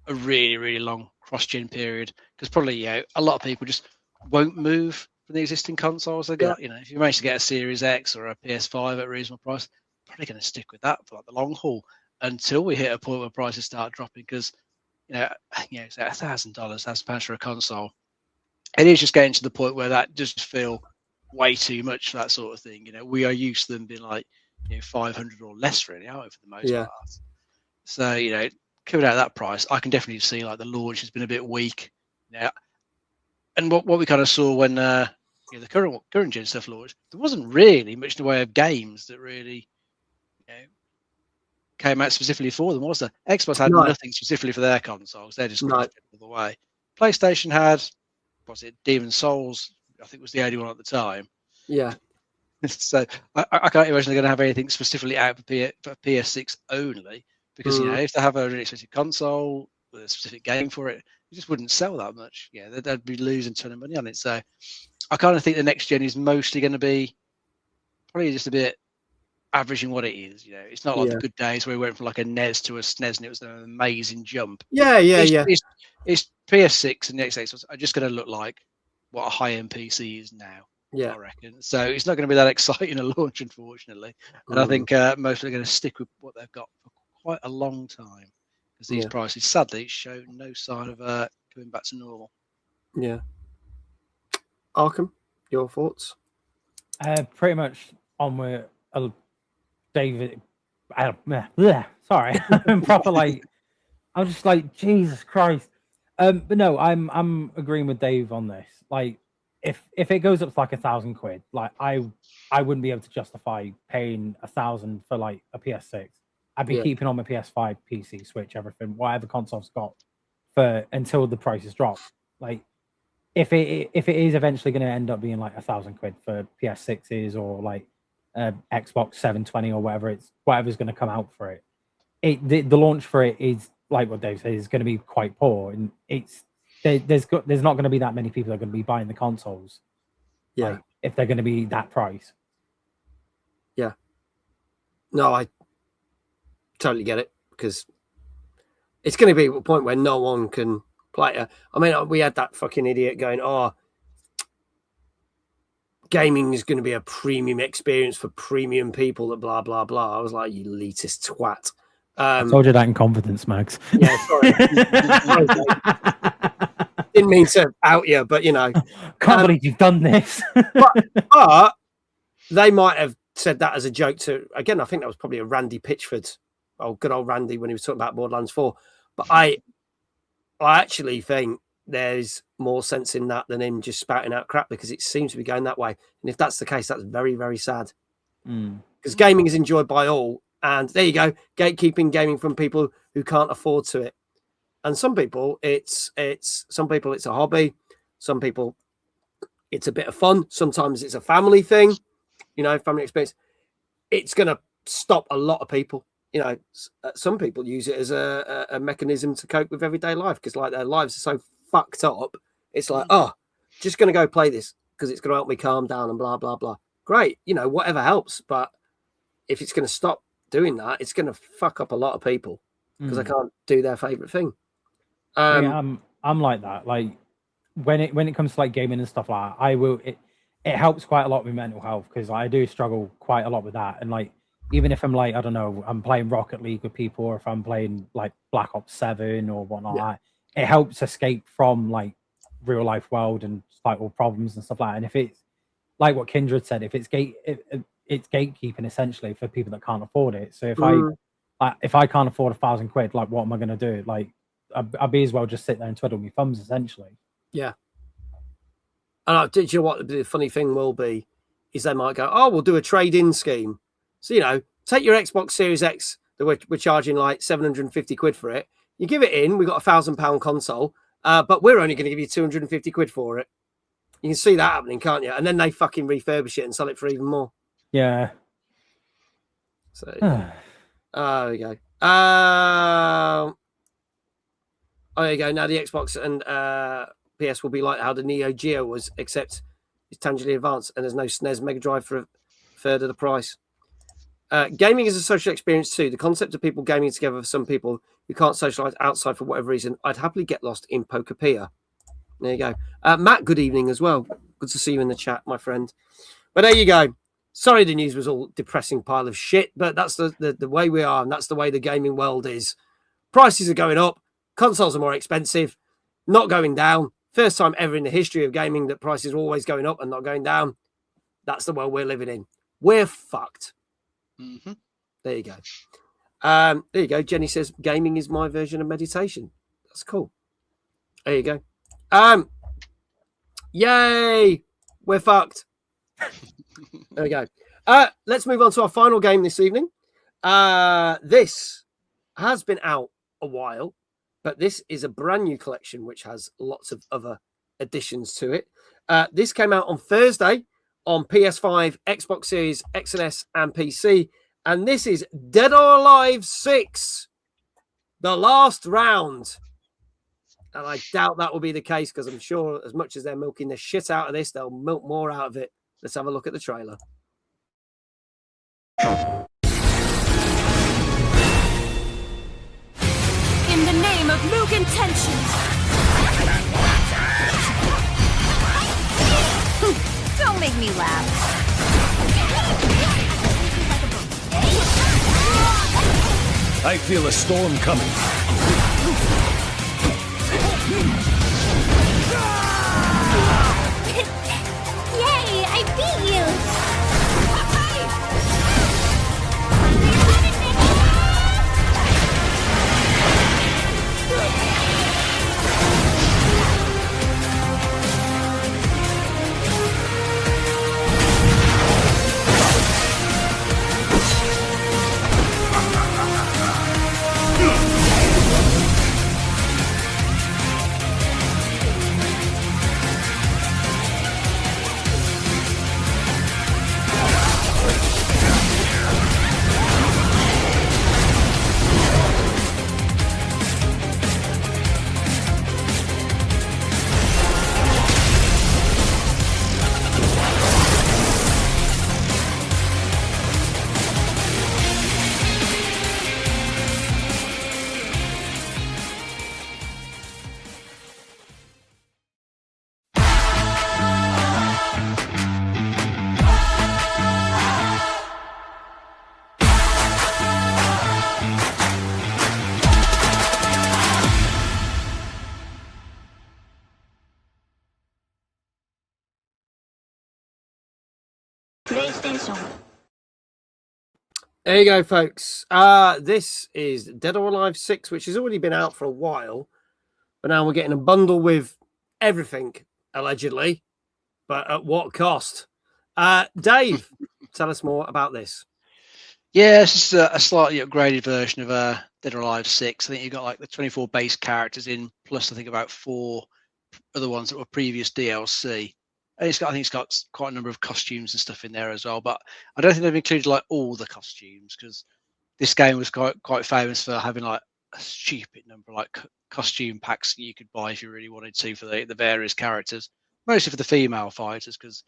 really, really long cross-gen period, because probably, a lot of people just won't move from the existing consoles they got. If you manage to get a Series X or a PS5 at a reasonable price, probably going to stick with that for like the long haul until we hit a point where prices start dropping, because it's $1,000, £1,000 for a console. It is just getting to the point where that does feel way too much for that sort of thing. We are used to them being like, 500 or less, really, aren't we, for the most part? So, coming out of that price, I can definitely see like the launch has been a bit weak. And what we kind of saw when the current gen stuff launched, there wasn't really much in the way of games that really came out specifically for them, was there? Xbox had nothing specifically for their consoles. They're just all the way. PlayStation had, was it Demon's Souls? I think was the only one at the time. Yeah. So I can't imagine they're going to have anything specifically out for PS6 only. because if they have a really expensive console with a specific game for it, it just wouldn't sell that much. Yeah, they'd be losing a ton of money on it. So I kind of think the next gen is mostly going to be probably just a bit averaging what it is. It's not like the good days where we went from like a NES to a SNES and it was an amazing jump. It's PS6 and the Xbox are just going to look like what a high-end PC is now. I reckon. So it's not going to be that exciting a launch, unfortunately. And I think most people are going to stick with what they've got for quite a long time, because these prices sadly show no sign of coming back to normal. Yeah. Arkham, your thoughts? Pretty much on with David. Sorry, I'm proper like. I'm just like, Jesus Christ. But no, I'm agreeing with Dave on this. Like, if it goes up to like £1,000, like I wouldn't be able to justify paying 1,000 for like a PS6. I'd be keeping on my PS5, PC, Switch, everything, whatever console's got for until the prices drop. Like, if it is eventually going to end up being like £1,000 for PS6s or like Xbox 720 or whatever's going to come out for it, the launch for it is, like what Dave says, is going to be quite poor, and there's not going to be that many people that are going to be buying the consoles. Like, if they're going to be that price. Yeah. No, I totally get it, because it's going to be a point where no one can play it. I mean, we had that fucking idiot going, gaming is going to be a premium experience for premium people, that blah, blah, blah. I was like, you elitist twat. I told you that in confidence, Max. Yeah, sorry. Didn't mean to out you, but can't believe you've done this. but they might have said that as a joke to, again, I think that was probably a Randy Pitchford, good old Randy, when he was talking about Borderlands 4. But I actually think there's more sense in that than him just spouting out crap, because it seems to be going that way. And if that's the case, that's very, very sad. Because gaming is enjoyed by all. And there you go, gatekeeping gaming from people who can't afford to it. And some people, it's a hobby. Some people, it's a bit of fun. Sometimes it's a family thing, family experience. It's going to stop a lot of people. Some people use it as a mechanism to cope with everyday life, because like their lives are so fucked up. It's like, just going to go play this because it's going to help me calm down and blah, blah, blah. Great. Whatever helps. But if it's going to stop doing that, it's going to fuck up a lot of people, because I can't do their favorite thing. I'm like that. Like when it comes to like gaming and stuff like that, it helps quite a lot with mental health, because I do struggle quite a lot with that. And like, even if I'm like, I don't know, I'm playing Rocket League with people, or if I'm playing like Black Ops 7 or whatnot, it helps escape from like real life world and like all problems and stuff like that. And if it's like what Kindred said, if it's it's gatekeeping essentially for people that can't afford it. So if I can't afford £1,000, like what am I going to do? Like I'd be as well just sit there and twiddle my thumbs essentially. Yeah. And did you know what the funny thing will be is they might go, we'll do a trade-in scheme. So take your Xbox Series X that we're charging like £750 for it. You give it in, we've got £1,000 console, but we're only going to give you £250 for it. You can see that happening, can't you? And then they fucking refurbish it and sell it for even more. Yeah. So, there we go. There you go. Now the Xbox and PS will be like how the Neo Geo was, except it's tangibly advanced and there's no SNES Mega Drive for a third of the price. Gaming is a social experience too. The concept of people gaming together for some people who can't socialize outside for whatever reason, I'd happily get lost in Pokapia. There you go. Matt, good evening as well. Good to see you in the chat, my friend. But there you go. Sorry the news was all depressing pile of shit, but that's the way we are, and that's the way the gaming world is. Prices are going up. Consoles are more expensive, not going down. First time ever in the history of gaming that prices are always going up and not going down. That's the world we're living in. We're fucked. Mm-hmm. There you go. There you go. Jenny says, gaming is my version of meditation. That's cool. There you go. Yay! We're fucked. There we go. Let's move on to our final game this evening. This has been out a while, but this is a brand new collection which has lots of other additions to it. This came out on Thursday on PS5, Xbox Series X and S, and PC. And this is Dead or Alive 6 the last round. And I doubt that will be the case because I'm sure as much as they're milking the shit out of this, they'll milk more out of it. Let's have a look at the trailer. In the name of Luke Intentions. Don't make me laugh. I feel a storm coming. Yay, I beat you! There you go, folks. This is Dead or Alive 6, which has already been out for a while, but now we're getting a bundle with everything, allegedly, but at what cost? Dave, tell us more about this. Yeah, it's just a slightly upgraded version of Dead or Alive 6. I think you've got like the 24 base characters in, plus I think about 4 other ones that were previous DLC. And I think it's got quite a number of costumes and stuff in there as well. But I don't think they've included like all the costumes, because this game was quite famous for having like a stupid number of like costume packs that you could buy if you really wanted to for the various characters, mostly for the female fighters, because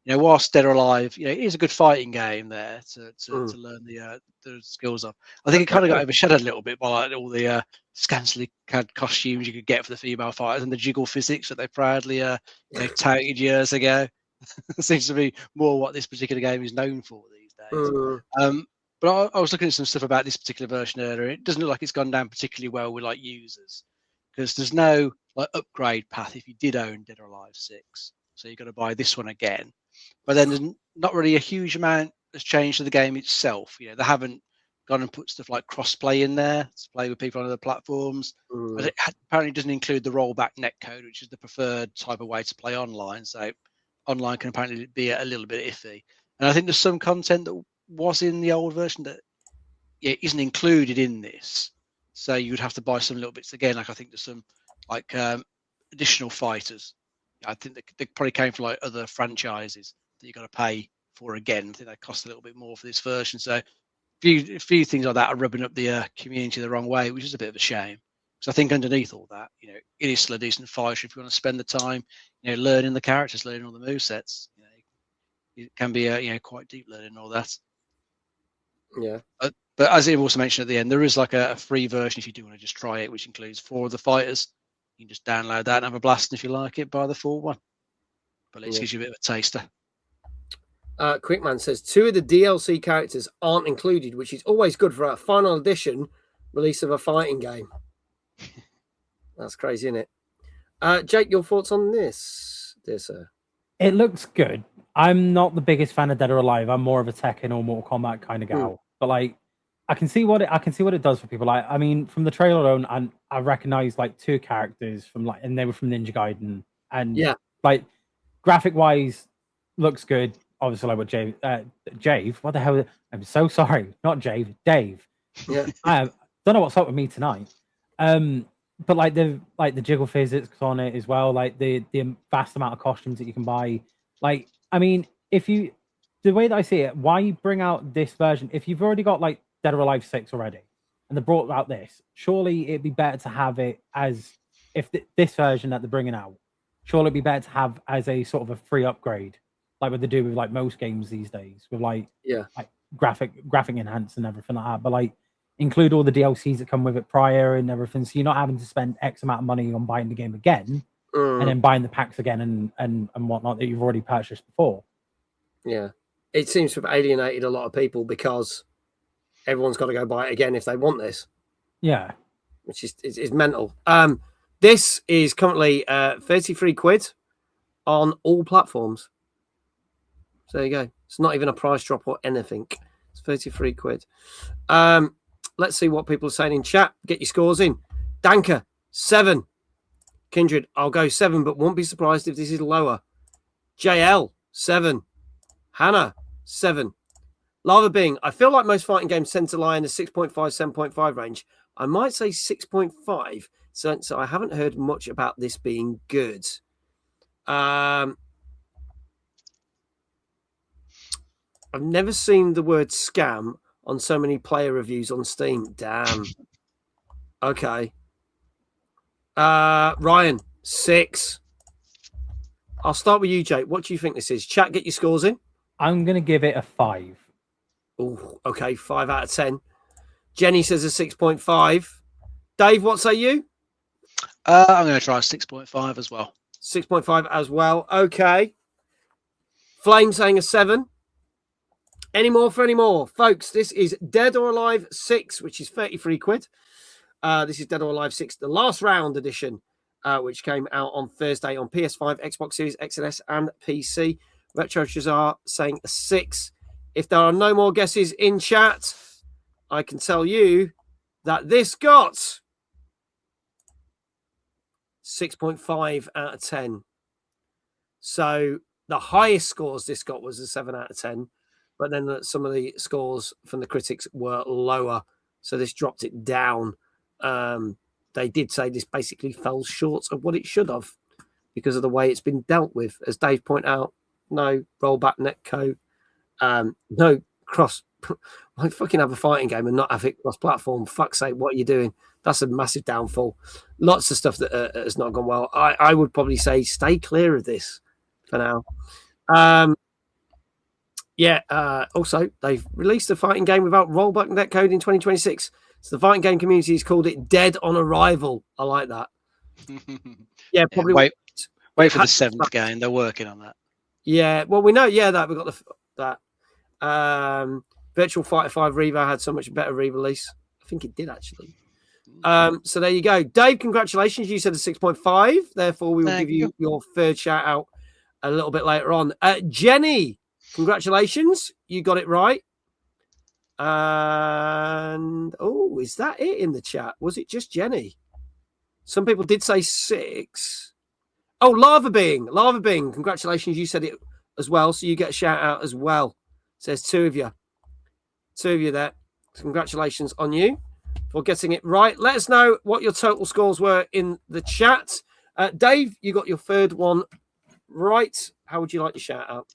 whilst Dead or Alive, it is a good fighting game there to learn the skills of. I think it kind of got overshadowed a little bit by like all the scantily clad costumes you could get for the female fighters and the jiggle physics that they proudly touted years ago. Seems to be more what this particular game is known for these days. But I was looking at some stuff about this particular version earlier. It doesn't look like it's gone down particularly well with like users, because there's no like upgrade path if you did own Dead or Alive 6. So you've got to buy this one again. But then there's not really a huge amount that's changed to the game itself. They haven't gone and put stuff like crossplay in there to play with people on other platforms. But it apparently doesn't include the rollback netcode, which is the preferred type of way to play online. So online can apparently be a little bit iffy. And I think there's some content that was in the old version that isn't included in this. So you would have to buy some little bits again. Like I think there's some like additional fighters. I think they probably came from like other franchises that you got to pay for again. I think they cost a little bit more for this version. So a few things like that are rubbing up the community the wrong way, which is a bit of a shame. Because I think underneath all that, it is still a decent fighter if you want to spend the time, learning the characters, learning all the movesets. It can be quite deep learning all that. Yeah. But as Ian also mentioned at the end, there is like a free version if you do want to just try it, which includes 4 of the fighters. You can just download that and have a blast, and if you like it, buy the full one. But it gives you a bit of a taster. Quickman says 2 of the DLC characters aren't included, which is always good for a final edition release of a fighting game. That's crazy, isn't it? Jake, your thoughts on this, dear sir? It looks good. I'm not the biggest fan of Dead or Alive. I'm more of a Tekken or Mortal Kombat kind of gal. But like, I can see what it does for people. Like, I mean, from the trailer alone, I recognize like 2 characters from and they were from Ninja Gaiden, and like graphic wise, looks good. Obviously, like what Jave, what the hell? I'm so sorry, not Jave, Dave. Yeah, I don't know what's up with me tonight. But like the jiggle physics on it as well, like the vast amount of costumes that you can buy. Like, I mean, the way that I see it, why bring out this version if you've already got like Dead or Alive 6 already, and they brought out this, surely it'd be better to have it as, if this version that they're bringing out, surely it'd be better to have as a sort of a free upgrade, like what they do with like most games these days, with like graphic enhance and everything like that. But like include all the DLCs that come with it prior and everything, so you're not having to spend X amount of money on buying the game again and then buying the packs again and whatnot that you've already purchased before. Yeah, it seems to have alienated a lot of people because everyone's got to go buy it again if they want this. Yeah, which is mental. This is currently 33 quid on all platforms. So there you go. It's not even a price drop or anything. It's 33 quid. Let's see what people are saying in chat. Get your scores in. Danker, 7. Kindred, I'll go 7, but won't be surprised if this is lower. JL, 7. Hannah, 7. Lava Bing, I feel like most fighting games tend to lie in the 6.5, 7.5 range. I might say 6.5, so I haven't heard much about this being good. I've never seen the word scam on so many player reviews on Steam. Damn. Okay. Ryan, 6. I'll start with you, Jake. What do you think this is? Chat, get your scores in. I'm going to give it a 5. Oh, okay. 5 out of 10. Jenny says a 6.5. Dave, what say you? I'm going to try 6.5 as well. 6.5 as well. Okay. Flame saying a 7. Any more for any more? Folks, this is Dead or Alive 6, which is 33 quid. This is Dead or Alive 6, the last round edition, which came out on Thursday on PS5, Xbox Series XS, and PC. Retro Shazar saying a 6. If there are no more guesses in chat, I can tell you that this got 6.5 out of 10. So the highest scores this got was a 7 out of 10. But then some of the scores from the critics were lower. So this dropped it down. They did say this basically fell short of what it should have because of the way it's been dealt with. As Dave pointed out, no rollback netcode, no cross. I fucking have a fighting game and not have it cross-platform. Fuck's sake, what are you doing? That's a massive downfall. Lots of stuff that has not gone well. I would probably say stay clear of this for now. Also, they've released a fighting game without rollback netcode in 2026. So the fighting game community has called it Dead on Arrival. I like that. Yeah, probably. Wait for the 7th game. They're working on that. Yeah, well, we know. Yeah, that we got that. Virtual Fighter 5 Revo had so much better re-release. I think it did actually. So there you go, Dave. Congratulations. You said a 6.5. Therefore, we will give you your third shout out a little bit later on. Jenny, congratulations. You got it right. And is that it in the chat? Was it just Jenny? Some people did say 6. Oh, Lava Being. Congratulations. You said it as well. So you get a shout out as well. Says 2 of you. 2 of you there. Congratulations on you for getting it right. Let us know what your total scores were in the chat. Dave, you got your third one right. How would you like to shout out?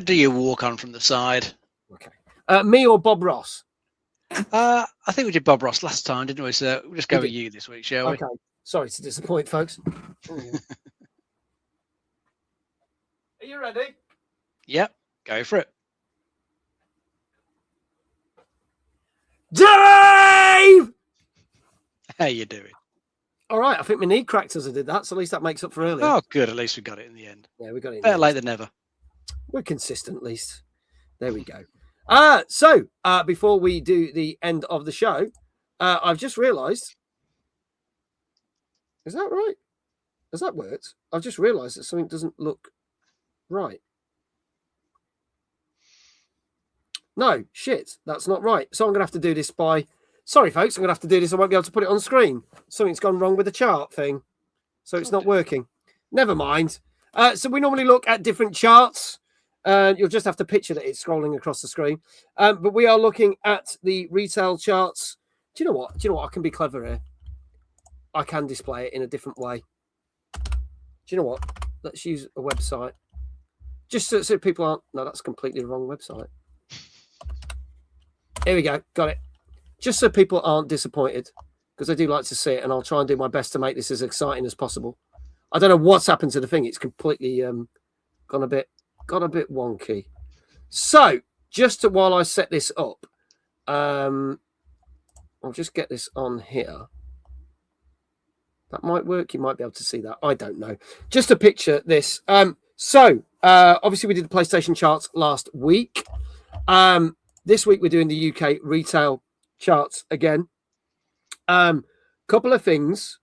Do you walk on from the side? Okay. Me or Bob Ross? I think we did Bob Ross last time, didn't we? So we'll just go with you this week, shall we? Okay. Sorry to disappoint, folks. Are you ready? Yep. Go for it. Dave! How you doing? All right. I think my knee cracked as I did that, so at least that makes up for earlier. Oh, good. At least we got it in the end. Yeah, we got it. Better late than never. We're consistent, at least. There we go. So before we do the end of the show, I've just realised. Is that right? Has that worked? I've just realised that something doesn't look right. No, shit, that's not right. So I'm going to have to do this by... Sorry, folks, I'm going to have to do this. I won't be able to put it on screen. Something's gone wrong with the chart thing. So it's not working. Never mind. So we normally look at different charts. You'll just have to picture that it's scrolling across the screen. But we are looking at the retail charts. Do you know what? I can be clever here. I can display it in a different way. Do you know what? Let's use a website. Just so people aren't... No, that's completely the wrong website. Here we go. Got it. just so people aren't disappointed, because I do like to see it, and I'll try and do my best to make this as exciting as possible. I don't know what's happened to the thing; it's completely gone a bit wonky. So, while I set this up, I'll just get this on here. That might work. You might be able to see that. I don't know. Just to picture this. Obviously we did the PlayStation charts last week. This week we're doing the UK retail charts again. Couple of things.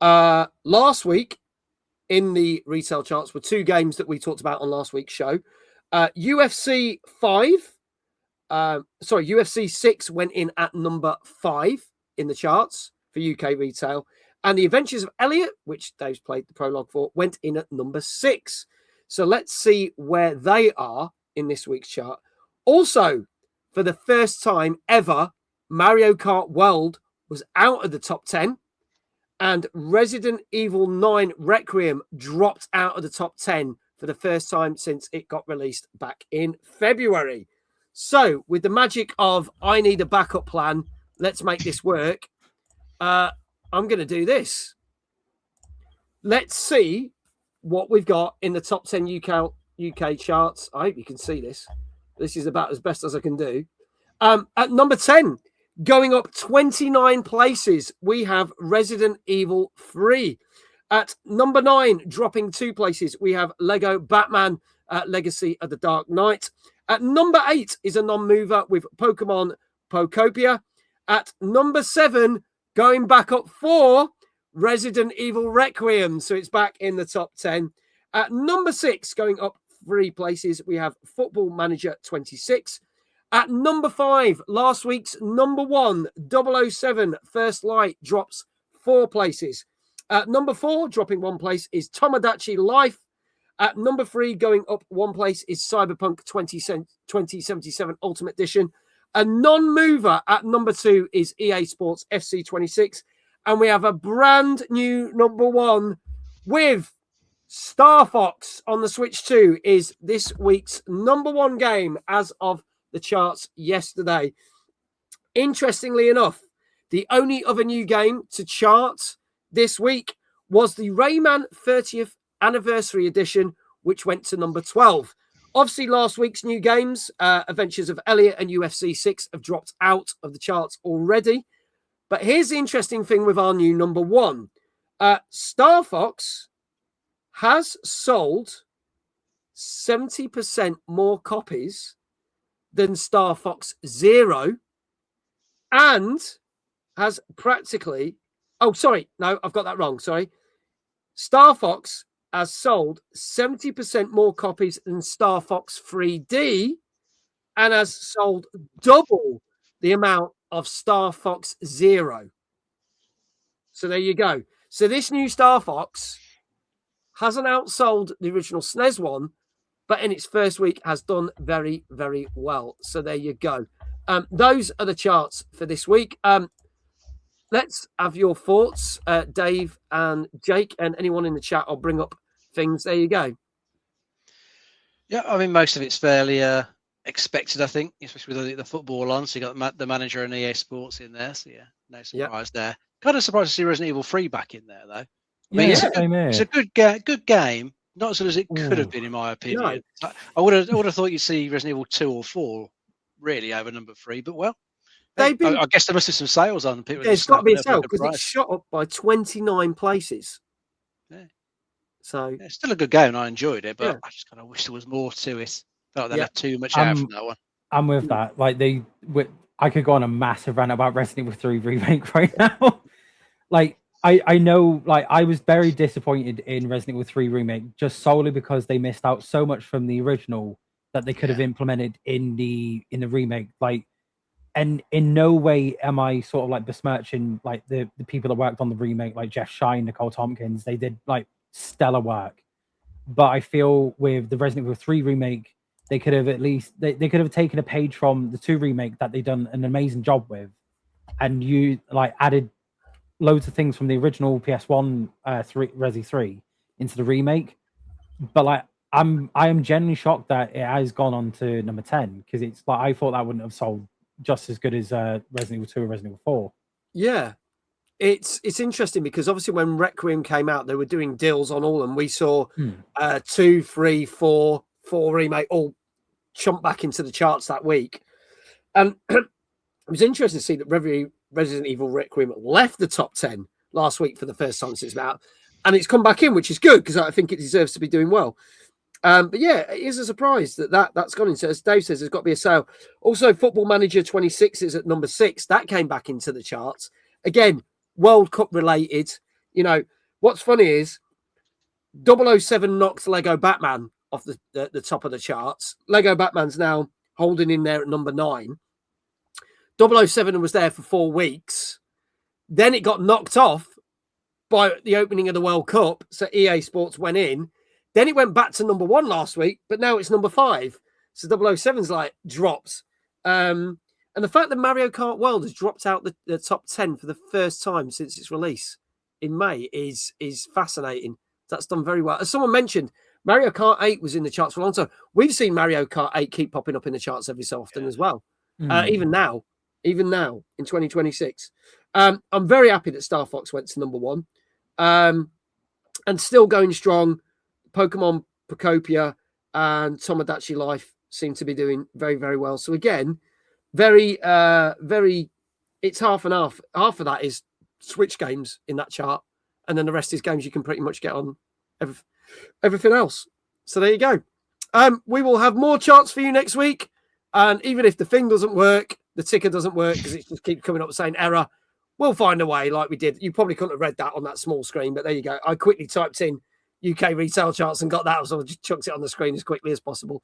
Last week in the retail charts were two games that we talked about on last week's show. UFC 6 went in at number 5 in the charts for UK retail. And The Adventures of Elliot, which Dave's played the prologue for, went in at number 6. So let's see where they are in this week's chart. Also, for the first time ever, Mario Kart World was out of the top 10. And Resident Evil 9 Requiem dropped out of the top 10 for the first time since it got released back in February. So, with the magic of I need a backup plan, let's make this work. I'm going to do this. Let's see what we've got in the top 10 UK charts. I hope you can see this. This is about as best as I can do. At number 10, going up 29 places, we have Resident Evil 3. At number 9, dropping 2 places, we have Lego Batman Legacy of the Dark Knight. At number 8 is a non-mover with Pokemon Pokopia. At number 7, going back up 4, Resident Evil Requiem. So it's back in the top 10. At number 6, going up 3 places, we have Football Manager 26. At number 5, last week's number 1, 007 First Light drops 4 places. At number 4, dropping 1 place, is Tomodachi Life. At number 3, going up 1 place, is Cyberpunk 2077 Ultimate Edition. A non-mover at number 2 is EA Sports FC 26. And we have a brand new number 1 with Star Fox on the Switch 2 is this week's number 1 game as of the charts yesterday. Interestingly enough, the only other new game to chart this week was the Rayman 30th Anniversary Edition, which went to number 12. Obviously, last week's new games, Adventures of Elliot and UFC 6, have dropped out of the charts already. But here's the interesting thing with our new number 1. Star Fox has sold 70% more copies than Star Fox Zero and has practically... Oh, sorry. No, I've got that wrong. Sorry. Star Fox has sold 70% more copies than Star Fox 3D and has sold double the amount of Star Fox Zero. So there you go. So this new Star Fox hasn't outsold the original SNES one, but in its first week has done very, very well. So there you go. Those are the charts for this week. Let's have your thoughts, Dave and Jake, and anyone in the chat. I'll bring up things. There you go. Yeah, I mean, most of it's fairly expected, I think, especially with the football on. So you got the manager and EA Sports in there. So yeah, no surprise there. Kind of surprised to see Resident Evil 3 back in there, though. It's a good game. Not as good as it could have been, in my opinion. No. I would have thought you'd see Resident Evil 2 or 4 really over number 3, but well, I guess there must be some sales on people. There's got to be a sale because it's shot up by 29 places. Yeah. So it's still a good game. I enjoyed it, but I just kind of wish there was more to it. Felt like they left too much out from that one. I'm with that. Like I could go on a massive rant about Resident Evil 3 remake right now. Like I know, like I was very disappointed in Resident Evil 3 remake just solely because they missed out so much from the original that they could have implemented in the remake. Like, and in no way am I sort of like besmirching like the people that worked on the remake, like Jeff Shine, Nicole Tompkins. They did like stellar work. But I feel with the Resident Evil 3 remake, they could have at least they could have taken a page from the 2 remake that they've done an amazing job with, and you like added loads of things from the original PS1 Resi 3 into the remake. But like I am genuinely shocked that it has gone on to number 10 because it's like I thought that wouldn't have sold just as good as Resident Evil 2 and Resident Evil 4. Yeah. It's interesting because obviously when Requiem came out, they were doing deals on all of them. We saw 2, 3, 4 remake all chump back into the charts that week. And it was interesting to see that Resident Evil Requiem left the top 10 last week for the first time since about, and it's come back in, which is good because I think it deserves to be doing well. But yeah, it is a surprise that's gone into. As Dave says, there's got to be a sale. Also, Football Manager 26 is at number 6. That came back into the charts again. World Cup related. You know what's funny is 007 knocked Lego Batman off the top of the charts. Lego Batman's now holding in there at number 9. 007 was there for 4 weeks. Then it got knocked off by the opening of the World Cup. So EA Sports went in. Then it went back to number 1 last week, but now it's number 5. So 007's like drops. And the fact that Mario Kart World has dropped out the top 10 for the first time since its release in May is fascinating. That's done very well. As someone mentioned, Mario Kart 8 was in the charts for a long time. We've seen Mario Kart 8 keep popping up in the charts every so often as well. Even now in 2026. I'm very happy that Star Fox went to number 1. And still going strong. Pokemon Pocopia and Tomodachi Life seem to be doing very, very well. So again, very, it's half and half. Half of that is Switch games in that chart. And then the rest is games you can pretty much get on everything else. So there you go. We will have more charts for you next week. And even if the thing doesn't work, the ticker doesn't work because it just keeps coming up saying error, we'll find a way like we did. You probably couldn't have read that on that small screen, but there you go. I quickly typed in UK retail charts and got that. So I just chucked it on the screen as quickly as possible.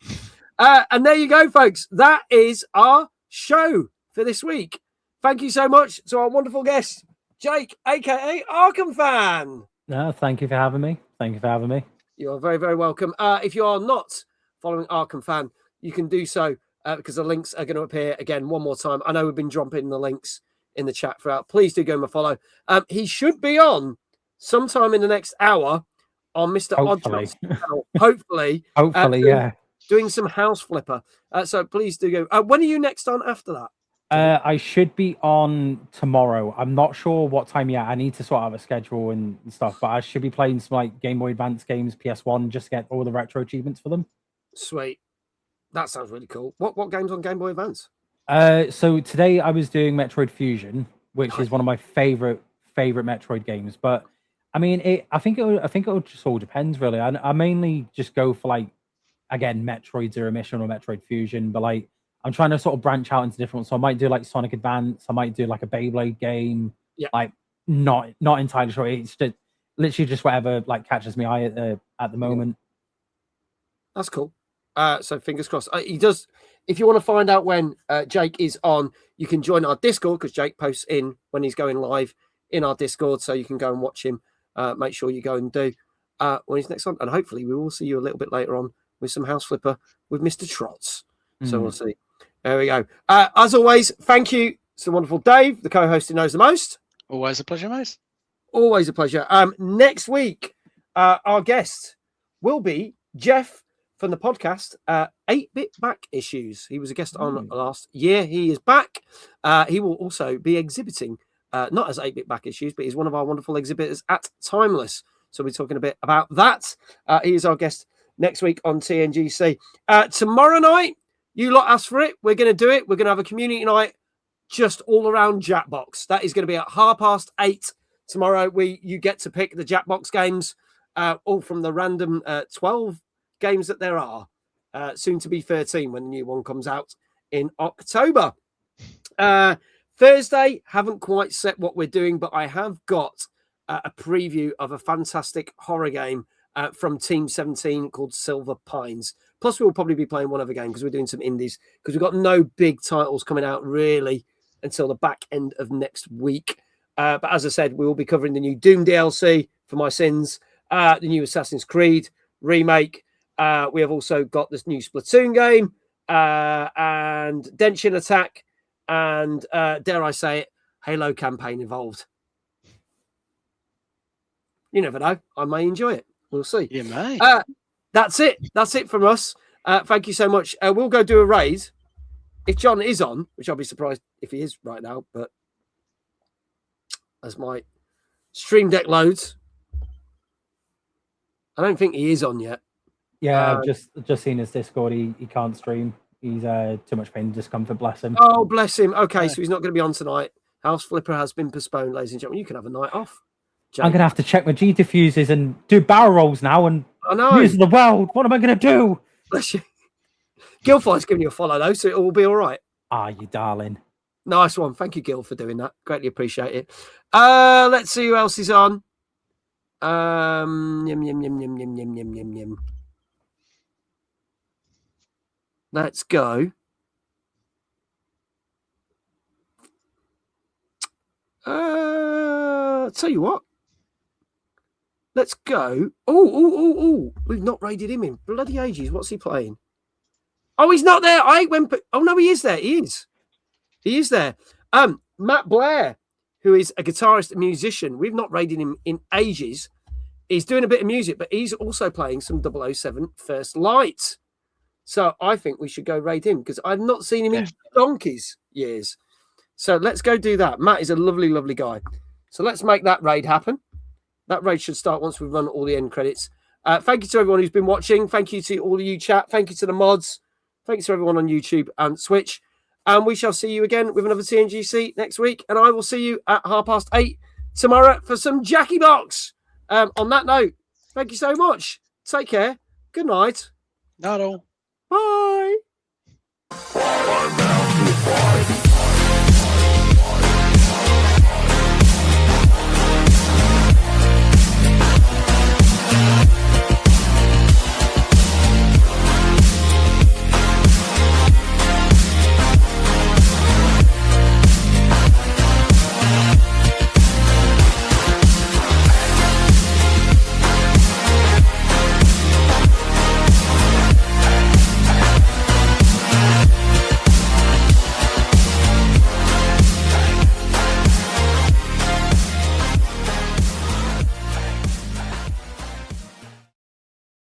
And there you go, folks. That is our show for this week. Thank you so much to our wonderful guest, Jake, aka Arkham Fan. No, thank you for having me. Thank you for having me. You are very, very welcome. If you are not following Arkham Fan, you can do so because the links are going to appear again one more time. I know we've been dropping the links in the chat throughout. Please do go and follow. He should be on sometime in the next hour on Mr. Oddjob's channel. Hopefully, yeah. Doing some house flipper. So please do go. When are you next on after that? I should be on tomorrow. I'm not sure what time yet. I need to sort out a schedule and stuff, but I should be playing some like Game Boy Advance games, PS1, just to get all the retro achievements for them. Sweet. That sounds really cool. What games on Game Boy Advance? So today I was doing Metroid Fusion, which is one of my favorite Metroid games. But I mean, I think it just all depends really. I mainly just go for like, again, Metroid Zero Mission or Metroid Fusion, but like I'm trying to sort of branch out into different ones. So I might do like Sonic Advance. I might do like a Beyblade game. Yeah. Like not entirely sure. It's just literally just whatever like catches my eye at the moment. That's cool. So fingers crossed. He does. If you want to find out when Jake is on, you can join our Discord because Jake posts in when he's going live in our Discord, so you can go and watch him. Make sure you go and do when he's next on, and hopefully we will see you a little bit later on with some house flipper with Mr. Trots. So we'll see. There we go. As always, thank you to the wonderful Dave, the co-host who knows the most. Always a pleasure, mate. Always a pleasure. Next week, our guest will be Jeff from the podcast 8-Bit Back Issues. He was a guest on last year. He is back. He will also be exhibiting, not as 8-Bit Back Issues, but he's one of our wonderful exhibitors at Timeless. So we're talking a bit about that. He is our guest next week on TNGC. Tomorrow night, you lot asked for it. We're going to do it. We're going to have a community night just all around Jackbox. That is going to be at 8:30 tomorrow. You get to pick the Jackbox games, all from the random 12 games that there are, soon to be 13 when the new one comes out in October. Thursday, haven't quite set what we're doing, but I have got a preview of a fantastic horror game from Team 17 called Silver Pines. Plus, we will probably be playing one other game because we're doing some indies because we've got no big titles coming out really until the back end of next week. But as I said, we will be covering the new Doom DLC for my sins, the new Assassin's Creed remake. We have also got this new Splatoon game and Denshin Attack and, dare I say it, Halo campaign involved. You never know. I may enjoy it. We'll see. You may. That's it. That's it from us. Thank you so much. We'll go do a raid if John is on, which I'll be surprised if he is right now, but as my stream deck loads, I don't think he is on yet. Yeah, I've just seen his Discord. He can't stream. He's too much pain and discomfort. Bless him. Oh, bless him. Okay, so he's not going to be on tonight. House Flipper has been postponed, ladies and gentlemen. You can have a night off. Jake. I'm going to have to check my G diffusers and do barrel rolls now and I know. use the world. What am I going to do? Bless you. Gilfly's giving you a follow, though, so it will be all right. Ah, you darling. Nice one. Thank you, Gil, for doing that. Greatly appreciate it. Let's see who else is on. Yum. Let's go. Tell you what. Let's go. Oh. We've not raided him in bloody ages. What's he playing? Oh, he's not there. Oh, no, he is there. He is there. Matt Blair, who is a guitarist and musician. We've not raided him in ages. He's doing a bit of music, but he's also playing some 007 First Light. So I think we should go raid him because I've not seen him in donkey's years. So let's go do that. Matt is a lovely, lovely guy. So let's make that raid happen. That raid should start once we've run all the end credits. Thank you to everyone who's been watching. Thank you to all of you chat. Thank you to the mods. Thanks to everyone on YouTube and Switch. And we shall see you again with another TNGC next week. And I will see you at 8:30 tomorrow for some Jackie Box. On that note, thank you so much. Take care. Good night. Not all. Bye.